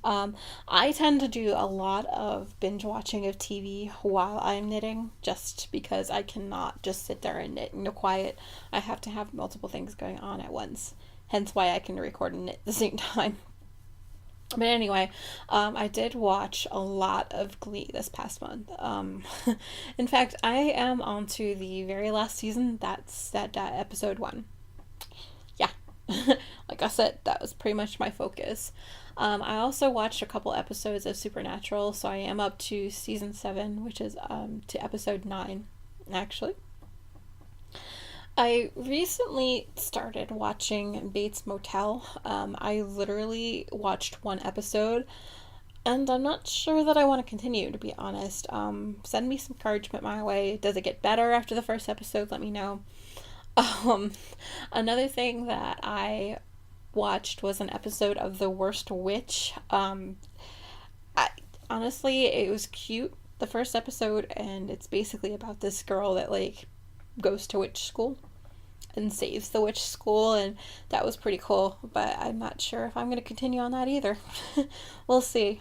[SPEAKER 1] I tend to do a lot of binge watching of TV while I'm knitting, just because I cannot just sit there and knit in the quiet. I have to have multiple things going on at once. Hence why I can record and knit at the same time. But anyway, I did watch a lot of Glee this past month. In fact, I am on to the very last season. That's that episode 1. Yeah, like I said, that was pretty much my focus. I also watched a couple episodes of Supernatural, so I am up to season 7, which is to episode 9, actually. I recently started watching Bates Motel. I literally watched 1 episode, and I'm not sure that I want to continue, to be honest. Send me some encouragement my way. Does it get better after the first episode? Let me know. Another thing that I watched was an episode of The Worst Witch. Honestly, it was cute, the first episode, and it's basically about this girl that like goes to witch school and saves the witch school, and that was pretty cool, but I'm not sure if I'm going to continue on that either. We'll see.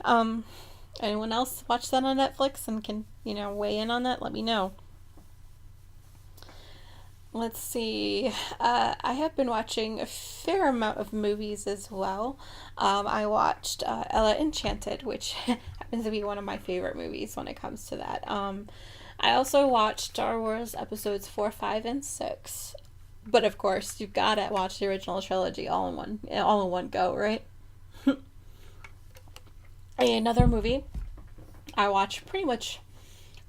[SPEAKER 1] Anyone else watch that on Netflix and can, weigh in on that? Let me know. Let's see. I have been watching a fair amount of movies as well. I watched Ella Enchanted, which happens to be one of my favorite movies when it comes to that. I also watched Star Wars episodes 4, 5, and 6. But of course, you've got to watch the original trilogy all in one go, right? Another movie I watch pretty much,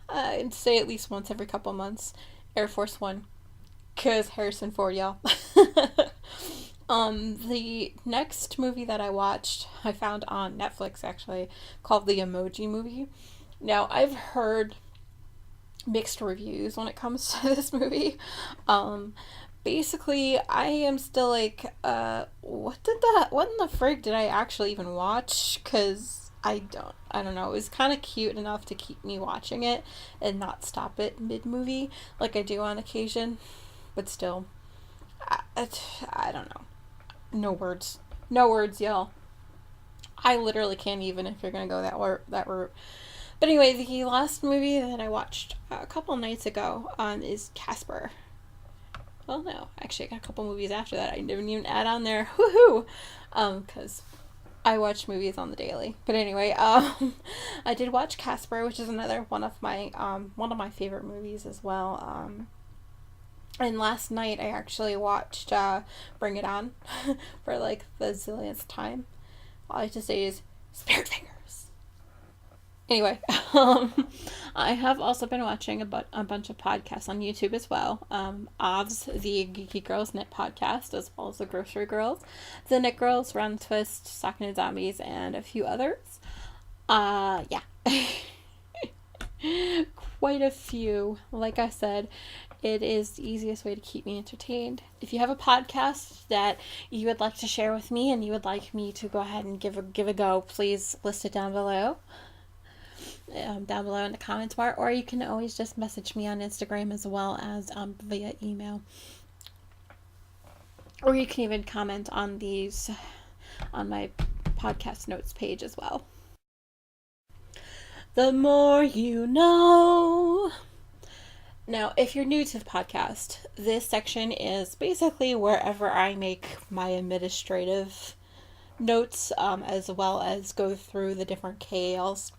[SPEAKER 1] I'd say at least once every couple months, Air Force One. Because Harrison Ford, y'all. The next movie that I watched, I found on Netflix, actually, called The Emoji Movie. Now, I've heard mixed reviews when it comes to this movie. Basically, I am still like, what in the frig did I actually even watch? Because I don't know. It was kind of cute enough to keep me watching it and not stop it mid-movie like I do on occasion. But still, I don't know. No words. No words, y'all. I literally can't even if you're going to go that route. But anyway, the last movie that I watched a couple nights ago is Casper. Well, no. Actually, I got a couple movies after that I didn't even add on there. Woohoo! Because I watch movies on the daily. But anyway, I did watch Casper, which is another one of my favorite movies as well. And last night I actually watched Bring It On for like the zillionth time. All I have to say is Spirit Fingers. Anyway, I have also been watching a bunch of podcasts on YouTube as well. Ov's, the Geeky Girls Knit podcast, as well as the Grocery Girls, the Knit Girls, Run Twist, Sock Knit Zombies, and a few others. Yeah. Quite a few. Like I said, it is the easiest way to keep me entertained. If you have a podcast that you would like to share with me and you would like me to go ahead and give a go, please list it down below. Down below in the comments bar, or you can always just message me on Instagram as well as via email. Or you can even comment on these on my podcast notes page as well. The more you know. Now, if you're new to the podcast, this section is basically wherever I make my administrative notes, as well as go through the different KLs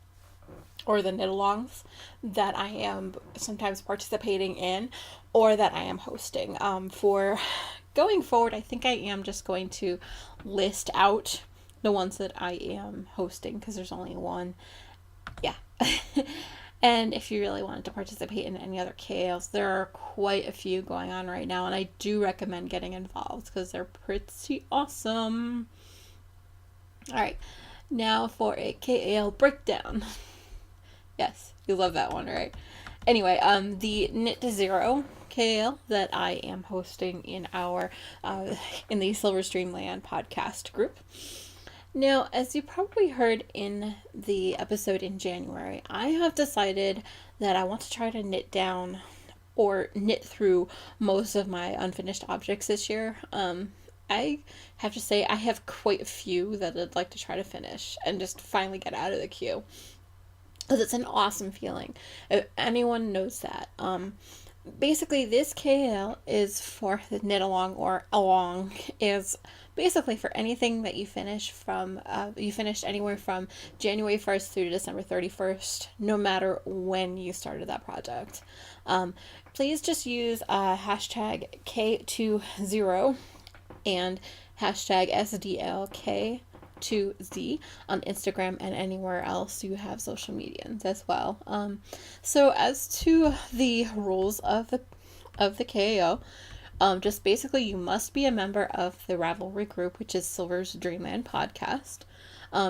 [SPEAKER 1] or the knit-alongs that I am sometimes participating in or that I am hosting. For going forward, I think I am just going to list out the ones that I am hosting because there's only one. And if you really wanted to participate in any other KALs, there are quite a few going on right now, and I do recommend getting involved because they're pretty awesome. All right, now for a KAL breakdown. Yes, you love that one, right? Anyway, the Knit to Zero KAL that I am hosting in our in the Silver Streamland podcast group. Now, as you probably heard in the episode in January, I have decided that I want to try to knit down or knit through most of my unfinished objects this year. I have to say I have quite a few that I'd like to try to finish and just finally get out of the queue. Because it's an awesome feeling. If anyone knows that. Basically, this KAL is for the knit along, or along is basically for anything that you finish from, you finished anywhere from January 1st through to December 31st, no matter when you started that project. Please just use hashtag K20 and hashtag SDLK2Z on Instagram and anywhere else you have social medias as well. So as to the rules of the KAO, just basically you must be a member of the Ravelry group, which is Silver's Dreamland podcast.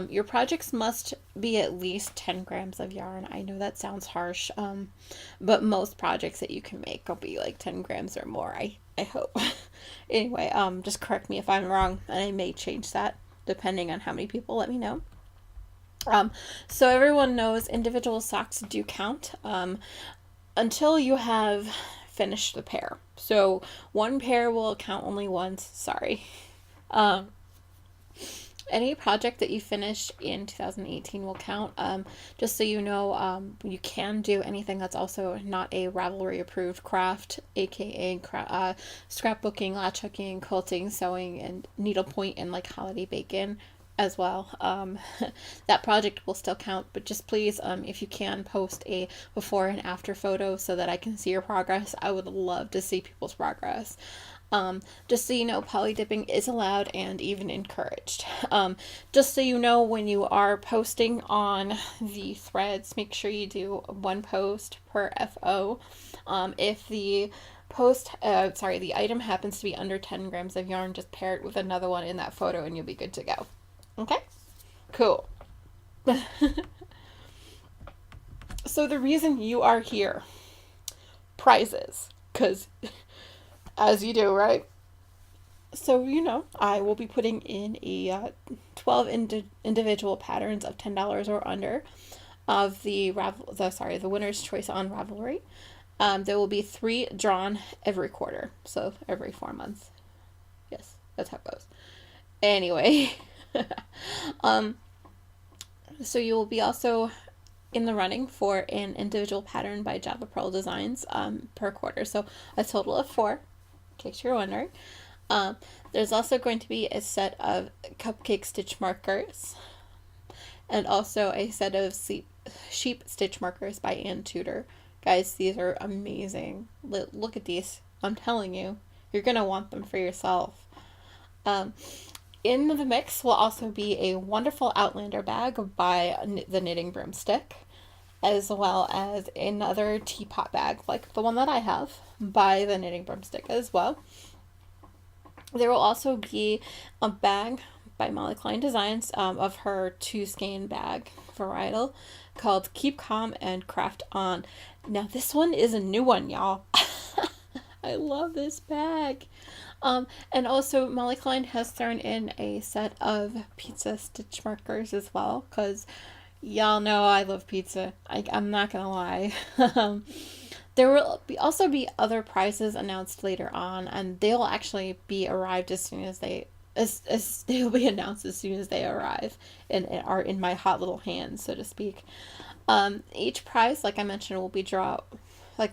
[SPEAKER 1] Your projects must be at least 10 grams of yarn. I know that sounds harsh, but most projects that you can make will be like 10 grams or more, I hope. Anyway, just correct me if I'm wrong, and I may change that depending on how many people let me know. So everyone knows individual socks do count until you have finished the pair. So one pair will count only once. Sorry. Any project that you finished in 2018 will count. Just so you know, you can do anything that's also not a Ravelry approved craft, aka scrapbooking, latch hooking, quilting, sewing, and needlepoint, and like holiday bacon as well. That project will still count, but just please, if you can, post a before and after photo so that I can see your progress. I would love to see people's progress. Just so you know, poly dipping is allowed and even encouraged. Just so you know, when you are posting on the threads, make sure you do one post per FO. If the the item happens to be under 10 grams of yarn, just pair it with another one in that photo and you'll be good to go. Okay? Cool. So the reason you are here, prizes, because as you do, right? So, you know, I will be putting in a 12 individual patterns of $10 or under of the winner's choice on Ravelry. There will be 3 drawn every quarter, so every 4 months. Yes, that's how it goes. Anyway, so you will be also in the running for an individual pattern by Java Pearl Designs per quarter, so a total of 4, in case you're wondering. There's also going to be a set of cupcake stitch markers and also a set of sheep stitch markers by Ann Tudor. Guys, these are amazing. Look at these. I'm telling you, you're going to want them for yourself. In the mix will also be a wonderful Outlander bag by the Knitting Broomstick, as well as another teapot bag like the one that I have by the Knitting Broomstick as well. There will also be a bag by Molly Klein Designs of her 2 skein bag varietal called Keep Calm and Craft On. Now this one is a new one, y'all. I love this bag. And also Molly Klein has thrown in a set of pizza stitch markers as well, because y'all know I love pizza. I'm not gonna lie. There will also be other prizes announced later on, and they'll actually be arrived as soon as they will be announced as soon as they arrive and are in my hot little hands, so to speak. Each prize, like I mentioned, will be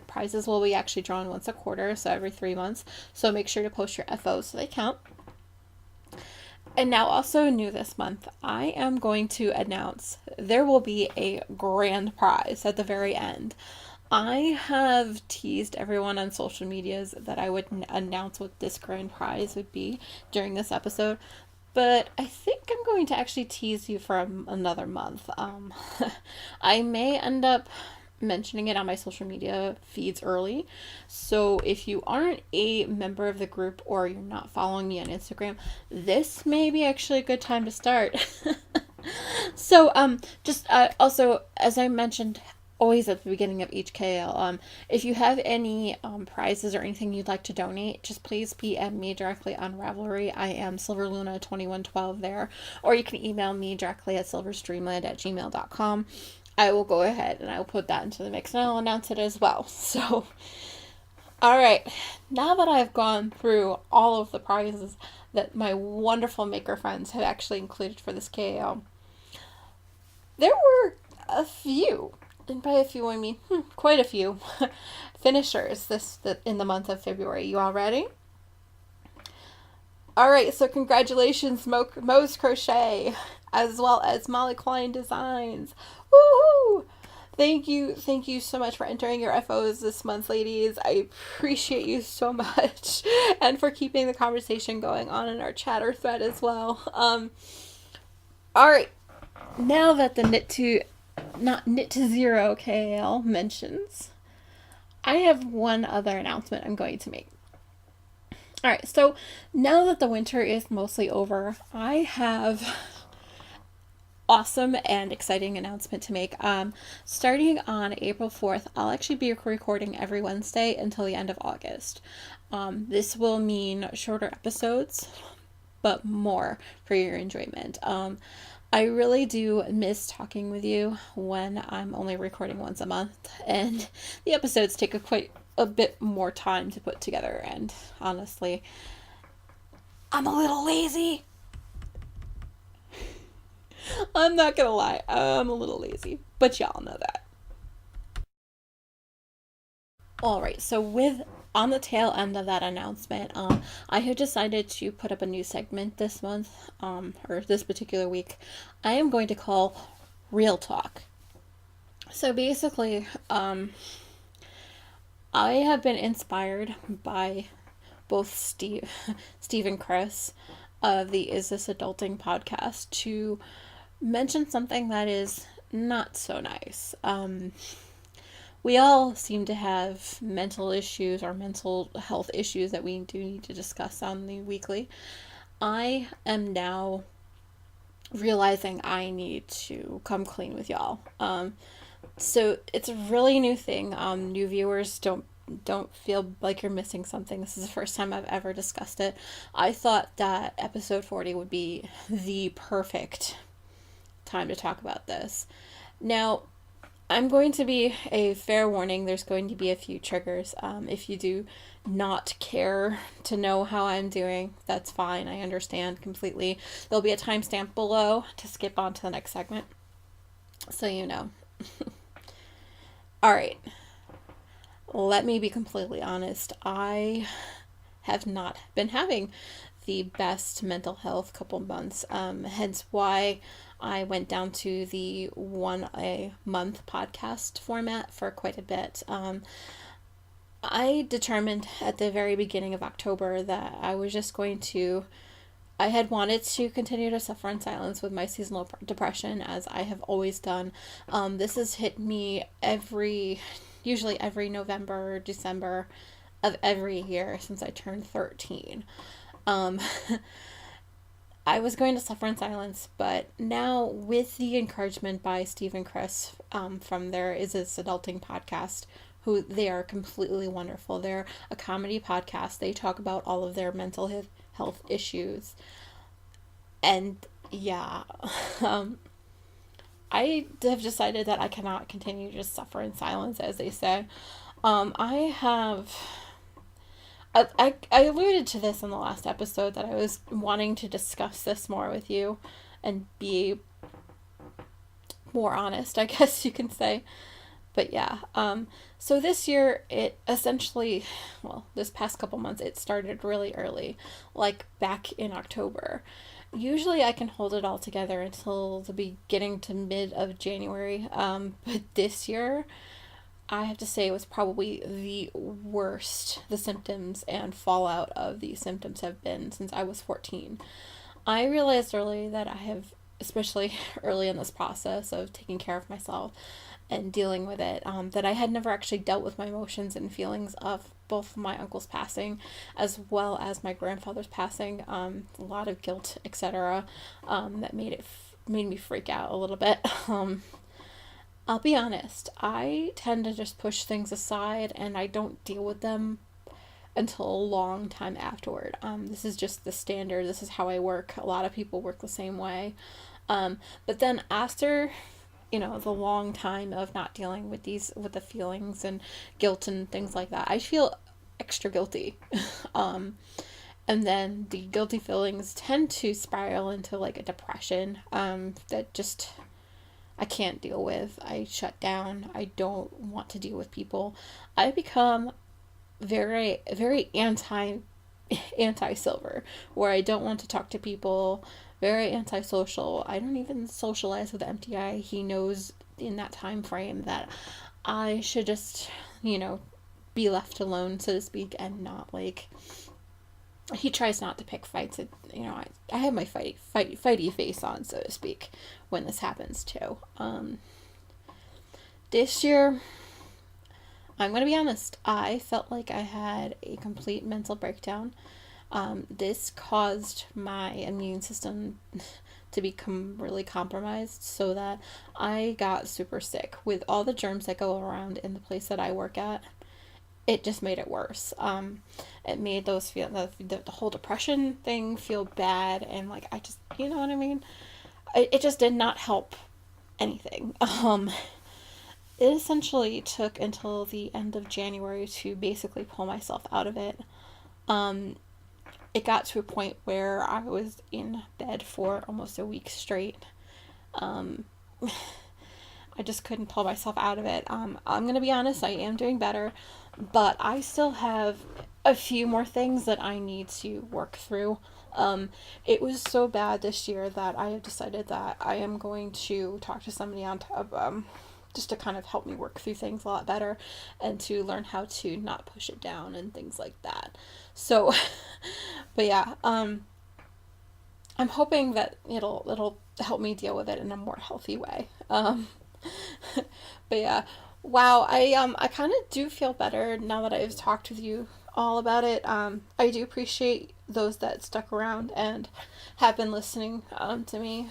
[SPEAKER 1] prizes will be actually drawn once a quarter, so every 3 months. So make sure to post your FOs so they count. And now also new this month, I am going to announce there will be a grand prize at the very end. I have teased everyone on social medias that I would announce what this grand prize would be during this episode. but I think I'm going to actually tease you for another month. I may end up mentioning it on my social media feeds early. So if you aren't a member of the group or you're not following me on Instagram, this may be actually a good time to start. So, just also, as I mentioned, always at the beginning of each KL, if you have any prizes or anything you'd like to donate, just please PM me directly on Ravelry. I am SilverLuna2112 there, or you can email me directly at silverstreamland@gmail.com. I will go ahead and I will put that into the mix and I'll announce it as well. So, all right, now that I've gone through all of the prizes that my wonderful maker friends have actually included for this KO, there were a few, and by a few I mean quite a few, finishers in the month of February. You all ready? All right, so congratulations, Mo's Crochet, as well as Molly Klein Designs. Woo! Thank you so much for entering your FOs this month, ladies. I appreciate you so much, and for keeping the conversation going on in our chatter thread as well. All right, now that the not knit to zero KL mentions, I have one other announcement I'm going to make. All right, so now that the winter is mostly over, I have awesome and exciting announcement to make. Starting on April 4th, I'll actually be recording every Wednesday until the end of August. This will mean shorter episodes, but more for your enjoyment. I really do miss talking with you when I'm only recording once a month, and the episodes take quite a bit more time to put together, and honestly, I'm a little lazy. I'm not gonna lie, I'm a little lazy, but y'all know that. Alright, so with on the tail end of that announcement, I have decided to put up a new segment this month, or this particular week. I am going to call Real Talk. So basically, I have been inspired by both Steve and Chris of the Is This Adulting podcast to mention something that is not so nice. We all seem to have mental issues or mental health issues that we do need to discuss on the weekly. I am now realizing I need to come clean with y'all. So it's a really new thing. New viewers don't feel like you're missing something. This is the first time I've ever discussed it. I thought that episode 40 would be the perfect time to talk about this. Now, I'm going to be a fair warning. There's going to be a few triggers. If you do not care to know how I'm doing, that's fine. I understand completely. There'll be a timestamp below to skip on to the next segment, so you know. All right. Let me be completely honest. I have not been having the best mental health couple months. Hence why I went down to the 1 a month podcast format for quite a bit. I determined at the very beginning of October that I was just going to. I had wanted to continue to suffer in silence with my seasonal depression, as I have always done. This has hit me usually every November or December of every year since I turned 13. I was going to suffer in silence, but now with the encouragement by Steve and Chris from their Is This Adulting podcast, who they are completely wonderful. They're a comedy podcast. They talk about all of their mental health issues. And yeah, I have decided that I cannot continue to just suffer in silence, as they say. I alluded to this in the last episode that I was wanting to discuss this more with you and be more honest, I guess you can say. But yeah, so this year it essentially, this past couple months, it started really early, like back in October. Usually I can hold it all together until the beginning to mid of January, but this year I have to say it was probably the worst the symptoms and fallout of these symptoms have been since I was 14. I realized early that I have, especially early in this process of taking care of myself and dealing with it, that I had never actually dealt with my emotions and feelings of both my uncle's passing as well as my grandfather's passing. A lot of guilt, etc., that made me freak out a little bit. I'll be honest, I tend to just push things aside and I don't deal with them until a long time afterward. This is just the standard. This is how I work. A lot of people work the same way. But then after, the long time of not dealing with with the feelings and guilt and things like that, I feel extra guilty. um, and then the guilty feelings tend to spiral into like a depression that just I can't deal with. I shut down. I don't want to deal with people. I become very very anti silver, where I don't want to talk to people, very antisocial. I don't even socialize with MTI. He knows in that time frame that I should just, be left alone, so to speak, and not like he tries not to pick fights. I have my fighty face on, so to speak, when this happens too. This year I'm going to be honest, I felt like I had a complete mental breakdown. This caused my immune system to become really compromised, so that I got super sick with all the germs that go around in the place that I work at. It just made it worse. It made the whole depression thing feel bad, and like I just, you know what I mean. It just did not help anything. It essentially took until the end of January to basically pull myself out of it. Um, it got to a point where I was in bed for almost a week straight. Um, I just couldn't pull myself out of it. I'm gonna be honest, I am doing better, but I still have a few more things that I need to work through. It was so bad this year that I have decided that I am going to talk to somebody on top, just to kind of help me work through things a lot better and to learn how to not push it down and things like that. So, but yeah, I'm hoping that it'll help me deal with it in a more healthy way. But yeah, wow, I kind of do feel better now that I've talked with you all about it. I do appreciate those that stuck around and have been listening to me.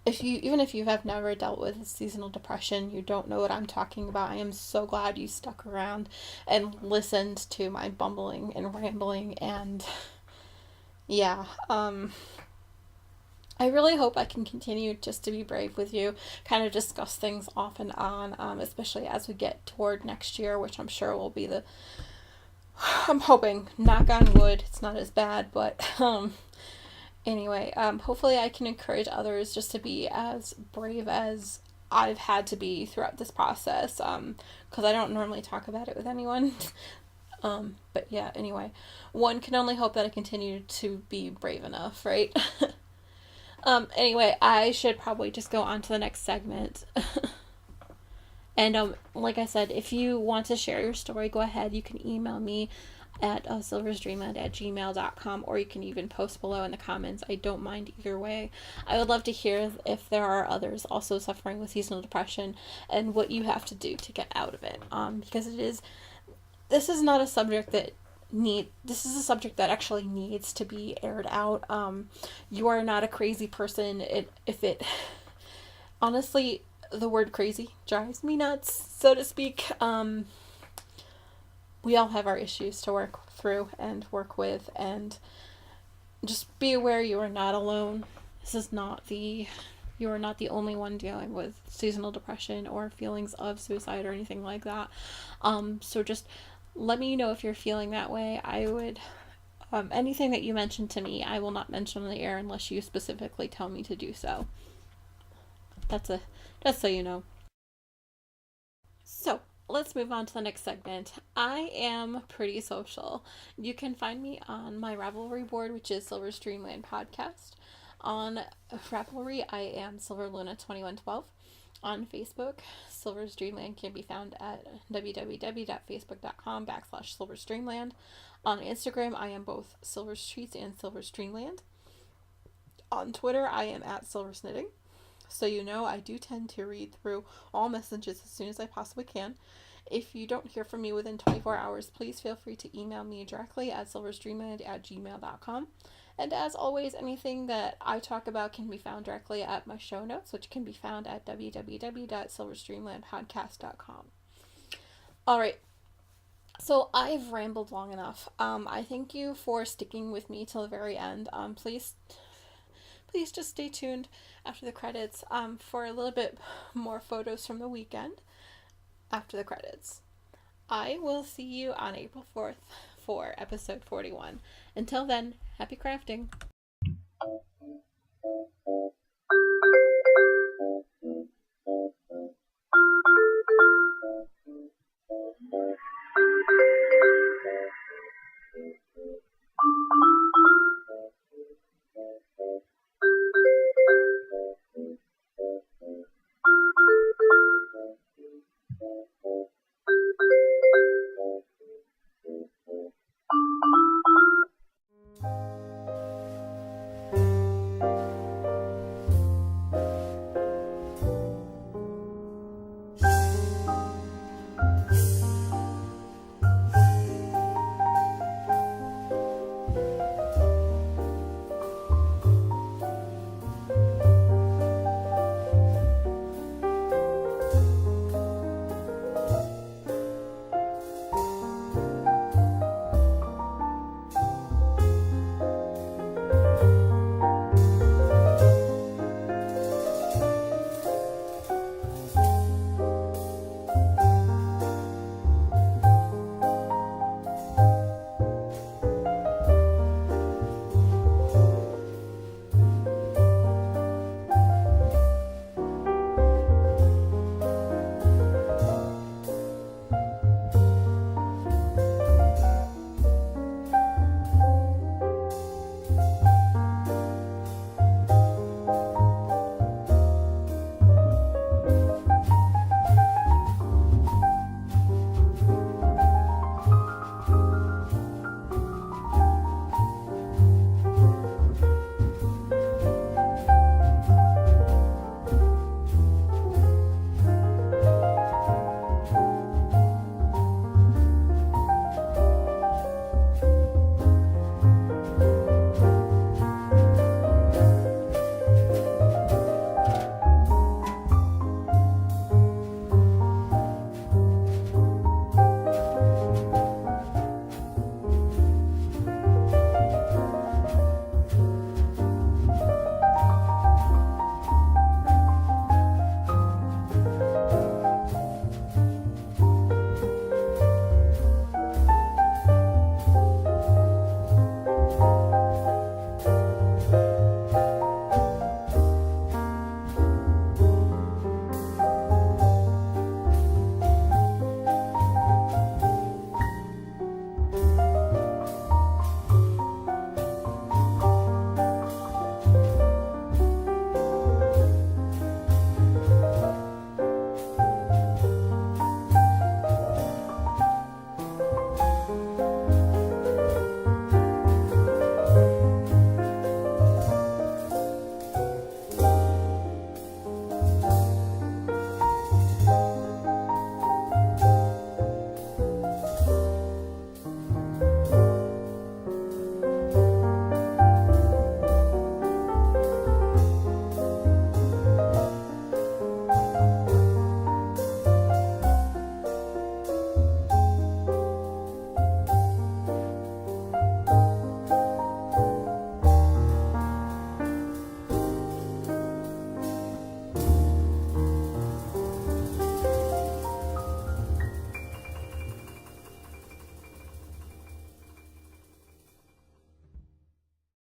[SPEAKER 1] If you have never dealt with seasonal depression, you don't know what I'm talking about. I am so glad you stuck around and listened to my bumbling and rambling, and yeah, I really hope I can continue just to be brave with you, kind of discuss things off and on, especially as we get toward next year, which I'm sure will be I'm hoping, knock on wood, it's not as bad, but anyway, hopefully I can encourage others just to be as brave as I've had to be throughout this process, because I don't normally talk about it with anyone. But yeah, anyway, one can only hope that I continue to be brave enough, right? Anyway, I should probably just go on to the next segment. And like I said, if you want to share your story, go ahead. You can email me at silversdreamland@gmail.com, or you can even post below in the comments. I don't mind either way. I would love to hear if there are others also suffering with seasonal depression and what you have to do to get out of it. Because this is not a subject this is a subject that actually needs to be aired out. You are not a crazy person. Honestly, the word crazy drives me nuts, so to speak. We all have our issues to work through and work with, and just be aware you are not alone. You are not the only one dealing with seasonal depression or feelings of suicide or anything like that. So just let me know if you're feeling that way. I would, anything that you mention to me, I will not mention on the air unless you specifically tell me to do so. Just so you know. So, let's move on to the next segment. I am pretty social. You can find me on my Ravelry board, which is Silver's Dreamland Podcast. On Ravelry, I am SilverLuna2112. On Facebook, Silver's Dreamland can be found at www.facebook.com/Silver's Dreamland. On Instagram, I am both Silver's Treats and Silver's Dreamland. On Twitter, I am at silversnitting. So you know I do tend to read through all messages as soon as I possibly can. If you don't hear from me within 24 hours, please feel free to email me directly at silverstreamland@gmail.com. And as always, anything that I talk about can be found directly at my show notes, which can be found at www.silverstreamlandpodcast.com. All right, so I've rambled long enough. I thank you for sticking with me till the very end. Please just stay tuned after the credits for a little bit more photos from the weekend after the credits. I will see you on April 4th for episode 41. Until then, happy crafting.